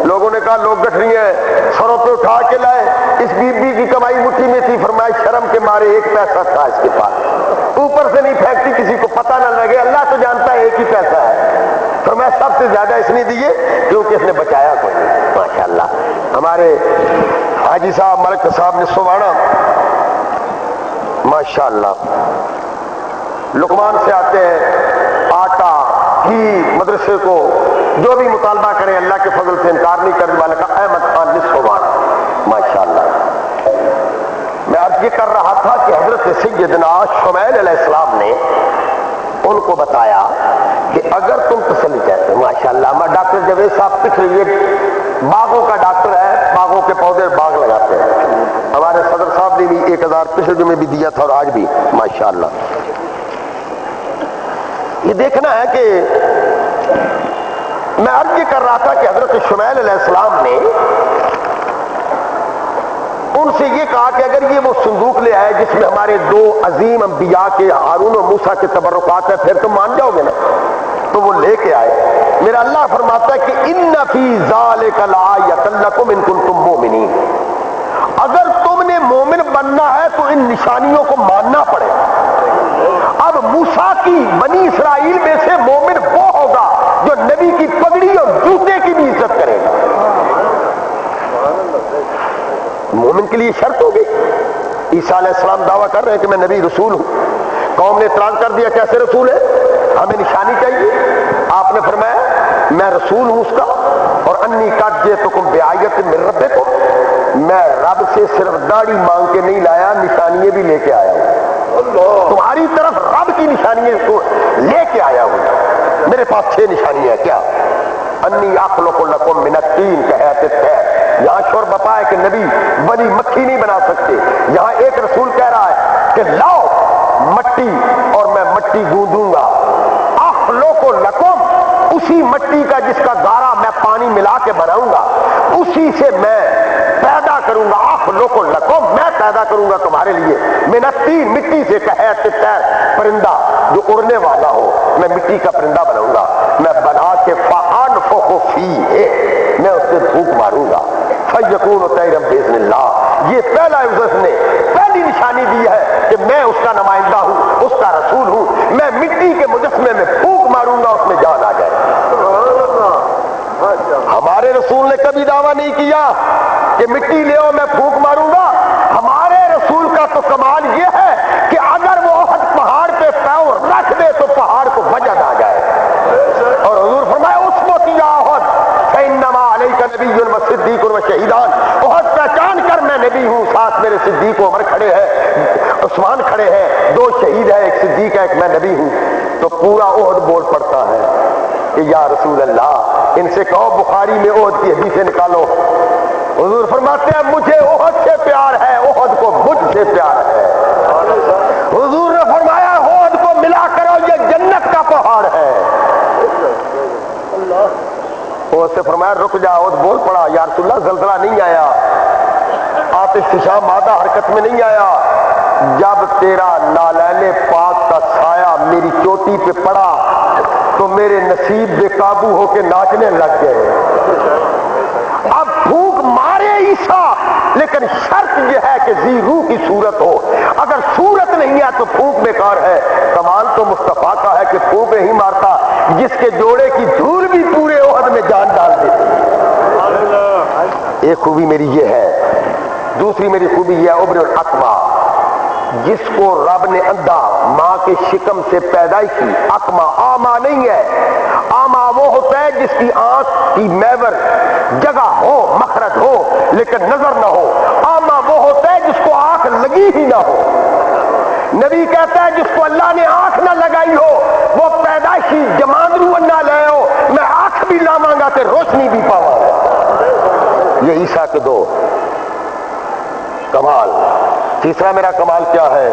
لوگوں نے کہا لوگ گٹھری ہیں، سروں پہ اٹھا کے لائے، اس بی بی کی کمائی مٹھی میں تھی، فرمایا شرم کے مارے 1 پیسہ تھا اس کے پاس، اوپر سے نہیں پھینکتی کسی کو پتہ نہ لگے، اللہ تو جانتا ہے 1 ہی پیسہ ہے، سب سے زیادہ اس نے دیے کیونکہ اس نے بچایا کوئی نہیں. ماشاءاللہ ہمارے حاجی صاحب ملک صاحب نے سوانا ماشاءاللہ لقمان سے آتے ہیں آٹا گھی مدرسے کو جو بھی مطالبہ کریں اللہ کے فضل سے انکار نہیں کرنے والا کا احمد خان نے سوانا ماشاءاللہ. میں عرض یہ کر رہا تھا کہ حضرت سیدنا شمیل علیہ السلام نے ان کو بتایا کہ اگر تم تسلی چاہتے ہو ماشاءاللہ. ہمارا ڈاکٹر جاوید صاحب پچھلے یہ باغوں کا ڈاکٹر ہے, باغوں کے پودے باغ لگاتے ہیں. ہمارے صدر صاحب نے بھی 1000 پچھلے جمعے بھی دیا تھا اور آج بھی ماشاءاللہ. یہ دیکھنا ہے کہ میں عرض یہ کر رہا تھا کہ حضرت شمیل علیہ السلام نے ان سے یہ کہا کہ اگر یہ وہ صندوق لے آئے جس میں ہمارے 2 عظیم انبیاء کے ہارون و موسیٰ کے تبرکات ہیں پھر تم مان جاؤ گے نا. تو وہ لے کے آئے. میرا اللہ فرماتا ہے کہ ان فی ذالک لآیۃ لکم ان کنتم مؤمنین. اگر تم نے مومن بننا ہے تو ان نشانیوں کو ماننا پڑے. اب موسیٰ کی بنی اسرائیل میں سے مومن وہ ہوگا جو نبی کی پگڑی اور جوتے کی بھی عزت کرے گا. مومن کے لیے شرط ہوگی. عیسیٰ علیہ السلام دعویٰ کر رہے ہیں کہ میں نبی رسول ہوں. قوم نے اعتراض کر دیا کیسے رسول ہے, ہمیں نشانی چاہیے. آپ نے فرمایا میں رسول ہوں اس کا, اور انی قد جئتکم بآیۃ من ربکم, میں رب سے صرف داڑھی مانگ کے نہیں لایا, نشانیاں بھی لے کے آیا ہوں. تمہاری طرف رب کی نشانیاں لے کے آیا ہوں. میرے پاس 6 نشانیاں. کیا؟ انی اخلق لکم من الطین کہیات الطیر. یہاں شور بپا ہے کہ نبی بنی مکھی نہیں بنا سکتے. یہاں ایک رسول کہہ رہا ہے کہ لاؤ مٹی اور میں مٹی گوندوں گا. اخلق لکم, اسی مٹی کا جس کا گارا میں پانی ملا کے بناؤں گا اسی سے میں پیدا کروں گا. اخلق لکم, میں پیدا کروں گا تمہارے لیے من الطین, مٹی سے کہیات الطیر, پرندہ جو اڑنے والا ہو. میں مٹی کا پرندہ بناؤں گا, میں بنا کے فانفخ فیہ, میں اس سے پھونک ماروں گا. فیکون طیرا باذن اللہ. یہ پہلا اس نے پہلی نشانی دی ہے کہ میں اس کا نمائندہ ہوں, اس کا رسول ہوں. میں مٹی کے مجسمے میں پھونک ماروں گا, اس میں جان آ جائے. ہمارے رسول نے کبھی دعویٰ نہیں کیا کہ مٹی لے آؤ میں پھونک ماروں گا. ہمارے رسول کا تو کمال یہ ہے کہ اگر وہ احد پہاڑ پہ پاؤں رکھ دے تو پہاڑ کو وجد آ جائے. اور حضور فرمایا اثبت یا احد فانما علیک نبی و صدیق و شہیدان. احد پہچان کر میں نبی ہوں, ساتھ میرے صدیق و عمر کھڑے ہیں, عثمان کھڑے ہیں, 2 شہید ہیں, ایک صدیق ہے ایک میں نبی ہوں. تو پورا احد بول پڑتا ہے کہ یا رسول اللہ ان سے کہو بخاری میں احد کی حدیثیں نکالو. حضور فرماتے ہیں مجھے احد سے پیار ہے, احد کو مجھ سے پیار ہے. حضور نے فرمایا احد کو ملا کرو یہ جنت کا پہاڑ ہے. اس سے فرمایا رک جا. احد بول پڑا یا رسول اللہ زلزلہ نہیں آیا, آتش فشاں مادہ حرکت میں نہیں آیا. جب تیرا نالین پاک کا سایہ میری چوٹی پہ پڑا تو میرے نصیب بے قابو ہو کے ناچنے لگ گئے. اب پھونک مارے عیسیٰ, لیکن شرط یہ ہے کہ ذی روح کی صورت ہو. اگر صورت نہیں ہے تو پھونک بیکار ہے. کمال تو مصطفیٰ کا ہے کہ پھونک نہیں مارتا جس کے جوڑے کی دھول بھی پورے احد میں جان ڈال دیتی. ایک خوبی میری یہ ہے. دوسری میری خوبی یہ ہے ابر الاکما, جس کو رب نے اندھا ماں کے شکم سے پیدا کی. اکما آما نہیں ہے. آما وہ ہوتا ہے جس کی آنکھ کی محور جگہ ہو, مخرج ہو, لیکن نظر نہ ہو. آما وہ ہوتا ہے جس کو آنکھ لگی ہی نہ ہو. نبی کہتا ہے جس کو اللہ نے آنکھ نہ لگائی ہو وہ پیدائشی جماندرو نہ لے ہو, میں آنکھ بھی لاواں گا تے روشنی بھی پاواں گا. یہ عیسیٰ کے 2 کمال. تیسرا میرا کمال کیا ہے؟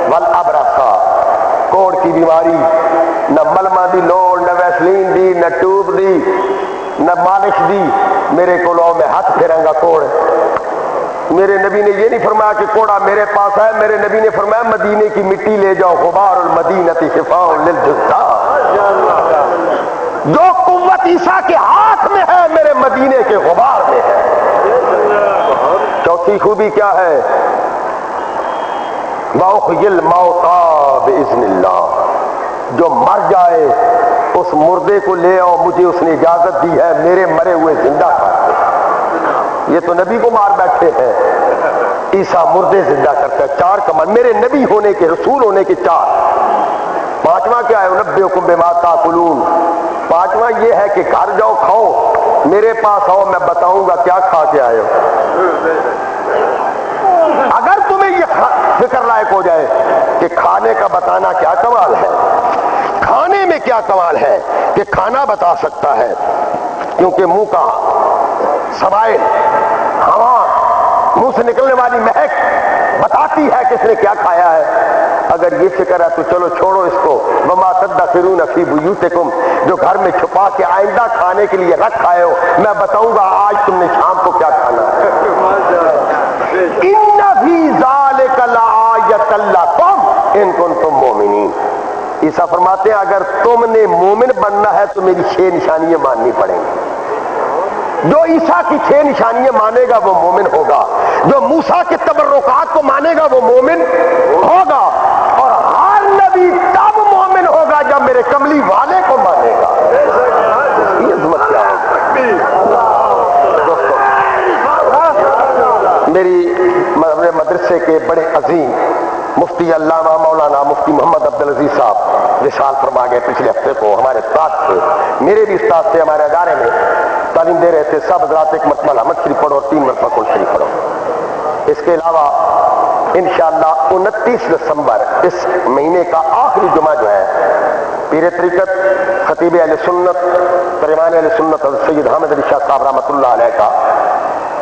والابرصا, کوڑ کی بیماری. نہ ملمہ دی لوڑ, نہ ویسلین دی, نہ ٹوب دی, نہ مالش دی. میرے کو لو میں ہاتھ پھیروں گا کوڑ. میرے نبی نے یہ نہیں فرمایا کہ کوڑا میرے پاس ہے. میرے نبی نے فرمایا مدینے کی مٹی لے جاؤ, غبار المدینۃ شفاء للجزام. جو قوت عیسیٰ کے ہاتھ میں ہے میرے مدینے کے غبار میں ہے. چوتھی خوبی کیا ہے؟ وَأُحْيِي الْمَوْتَىٰ بِإِذْنِ اللَّهِ, جو مر جائے اس مردے کو لے آؤ، مجھے اس نے اجازت دی ہے میرے مرے ہوئے زندہ کر۔ یہ تو نبی کو مار بیٹھے ہیں، عیسیٰ مردے زندہ کرتا ہے۔ 4 کمال میرے نبی ہونے کے، رسول ہونے کے 4۔ 5واں کیا ہے؟ انبئکم بما تاکلون۔ 5واں یہ ہے کہ گھر جاؤ کھاؤ، میرے پاس آؤ میں بتاؤں گا کیا کھا کے آئے ہو۔ اگر تمہیں یہ فکر لائق ہو جائے کہ کھانے کا بتانا کیا کمال ہے، کھانے میں کیا کمال ہے کہ کھانا بتا سکتا ہے، کیونکہ منہ کا سوائل، ہوا، منہ سے نکلنے والی مہک بتاتی ہے کہ اس نے کیا کھایا ہے۔ اگر یہ فکر ہے تو چلو چھوڑو اس کو۔ وما تدخرون فی بیوتکم، جو گھر میں چھپا کے آئندہ کھانے کے لیے رکھ آئے ہو، میں بتاؤں گا آج تم نے شام کو کیا کھانا ہے۔ ان فی ذلک لآیۃ لکم ان کنتم مؤمنین۔ عیسیٰ فرماتے ہیں اگر تم نے مومن بننا ہے تو میری 6 نشانیاں ماننی پڑیں گی۔ جو عیسیٰ کی 6 نشانیاں مانے گا وہ مومن ہوگا، جو موسیٰ کے تبرکات کو مانے گا وہ مومن ہوگا، اور ہر نبی تب مومن ہوگا جب میرے کملی والے کو مانے گا۔ یہ عظمت کیا ہے دوستو؟ میرے مدرسے کے بڑے عظیم مفتی علامہ مولانا مفتی محمد عبدالعزیز صاحب وصال فرما گئے پچھلے ہفتے کو، ہمارے استاد تھے، میرے بھی استاد تھے، ہمارے ادارے میں تعلیم دے رہے تھے۔ سب حضرات ایک مرتبہ احمد شریف پڑھو اور 3 مرتبہ کل شریف پڑھو۔ اس کے علاوہ انشاءاللہ 29 دسمبر اس مہینے کا آخری جمعہ جو ہے، پیر طریقت خطیب اہل سنت ترجمان اہل سنت حضرت سید حامد علی شاہ صاحب رحمۃ اللہ علیہ کا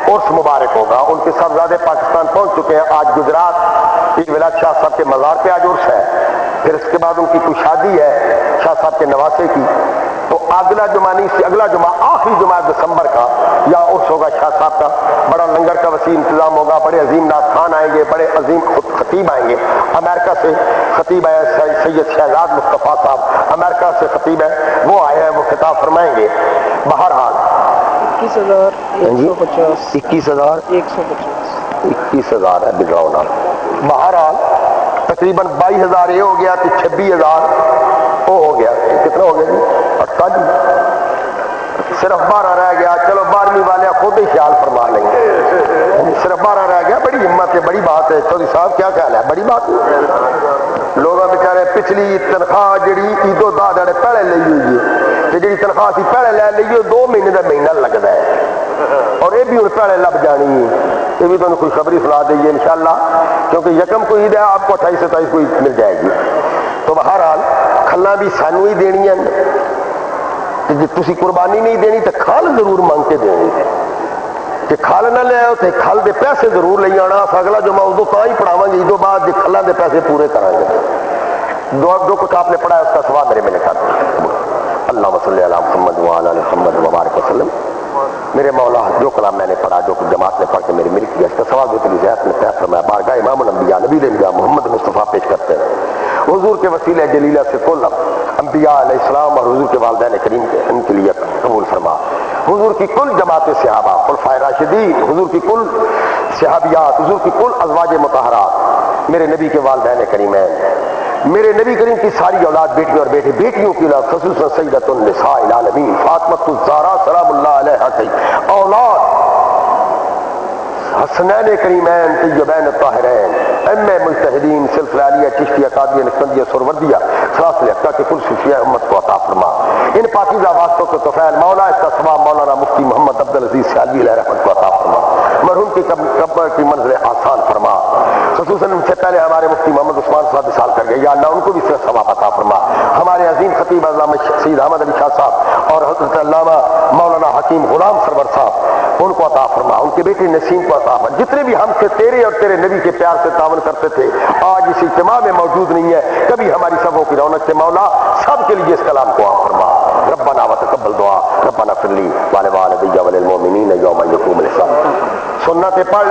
عرس مبارک ہوگا۔ ان کے صاحبزادے پاکستان پہنچ چکے ہیں، آج گجرات پیر ولایت شاہ صاحب کے مزار پہ آج عرس ہے، پھر اس کے بعد ان کی کوئی شادی ہے شاہ صاحب کے نواسے کی، تو اگلا جمعہ نہیں سے اگلا جمعہ آخری جمعہ دسمبر کا یا عرس ہوگا شاہ صاحب کا۔ بڑا لنگر کا وسیع انتظام ہوگا، بڑے عظیم نعت خوان آئیں گے، بڑے عظیم خطیب آئیں گے۔ امریکہ سے خطیب ہے سید شہزاد مصطفیٰ صاحب، امریکہ سے خطیب ہے، وہ آئے ہیں، وہ خطاب فرمائیں گے۔ بہرحال 21,150 21,000 ہے بگڑاؤنا۔ بہرحال تقریباً 22,000 یہ ہو گیا تو 26,000 وہ ہو گیا، کتنا ہو گیا جی؟ 48، صرف 12 رہ گیا۔ چلو 12ویں والے خود ہی خیال فرما لیں گے، صرف 12 رہ گیا۔ بڑی ہمت ہے، بڑی بات ہے چودھری صاحب، کیا خیال ہے؟ بڑی بات ہے۔ لوگوں بیچارے پچھلی تنخواہ جڑی عیدو دا دڑے پہلے لئی ہوئی ہے، تے جڑی تنخواہ سی پہلے لے لئیے 2 مہینے دا مہینہ لگتا ہے، اور یہ بھی ہوں پہلے لب جانی ہے۔ یہ بھی تمہیں خوشخبری سنا دئیے انشاءاللہ، کیونکہ یکم کو عید ہے، آپ کو 28-27 کو عید مل جائے گی۔ تو بہرحال کھلا بھی سانو ہی دینی ہے، جی تسی قربانی نہیں دینی تو کھال ضرور مانگ کے دینی، کہ کھال نہ لے آؤ تو کھال دے پیسے ضرور لے آنا۔ اگلا جمعہ ادو تو ہی پڑھاواں گے، عیدوں بعد کھلا دے پیسے پورے کریں گے۔ جو کچھ آپ نے پڑھا ہے اس کا ثواب میرے میں لکھا دیں۔ اللہم صلی علی محمد وعلی آل محمد وبارک وسلم۔ میرے مولا جو کلام میں نے پڑھا، جو کچھ جماعت نے پڑھ کے میری کیا، اس کا ثواب جو تیری ذات میں طے فرمایا، بارگاہ امام الانبیاء نبی الانبیاء محمد مصطفیٰ پیش کرتے ہیں۔ حضور کے وسیلہ جلیلہ سے کل انبیاء علیہ السلام اور حضور کے والدین کریم کے ان کے لیے قبول فرما۔ حضور کی کل جماعت صحابہ، خلفائے راشدین، حضور کی کل صحابیات، حضور کی کل ازواج مطہرات، میرے نبی کے والدین کریمین، میرے نبی کریم کی ساری اولاد، بیٹیوں اور بیٹے، بیٹیوں کی اولاد، خصوصاً سیدۃ النساء العالمین فاطمۃ الزہرا سلام اللہ علیہا کی اولاد، حسنین کریمین طیبین طاہرین، ائمہ مجتہدین، سلسلہ علیہ، چشتیہ، قادریہ، نقشبندیہ، سہروردیہ، سلاسل اقطاع کے کل صوفیاء امت کو عطا فرما۔ ان پاکیزہ واسطوں کے طفیل مولا اس کا ثواب مولانا مفتی محمد عبدالعزیز سیالوی علیہ رحمت کو عطا فرما۔ مرحوم کی قبر کی منزل آسان فرما۔ خصوصاً ان سے پہلے ہمارے مفتی محمد عثمان صاحب وصال کر گئے، یا اللہ ان کو بھی ثواب عطا فرما۔ ہمارے عظیم خطیب علامہ سید احمد علی شاہ صاحب اور حضرت علامہ مولانا حکیم غلام سرور صاحب، ان کو عطا فرما، ان کے بیٹے نسیم کو عطا فرما۔ جتنے بھی ہم سے تیرے اور تیرے نبی کے پیار سے تعاون کرتے تھے، آج اس اجتماع میں موجود نہیں ہے، کبھی ہماری سبوں کی رونق سے مولا سب کے لیے اس کلام کو عام فرما۔ ربنا وتقبل دعا، ربنا اغفر لی ولوالدی وللمؤمنین یوم یقوم الحساب۔ سنتیں پڑھ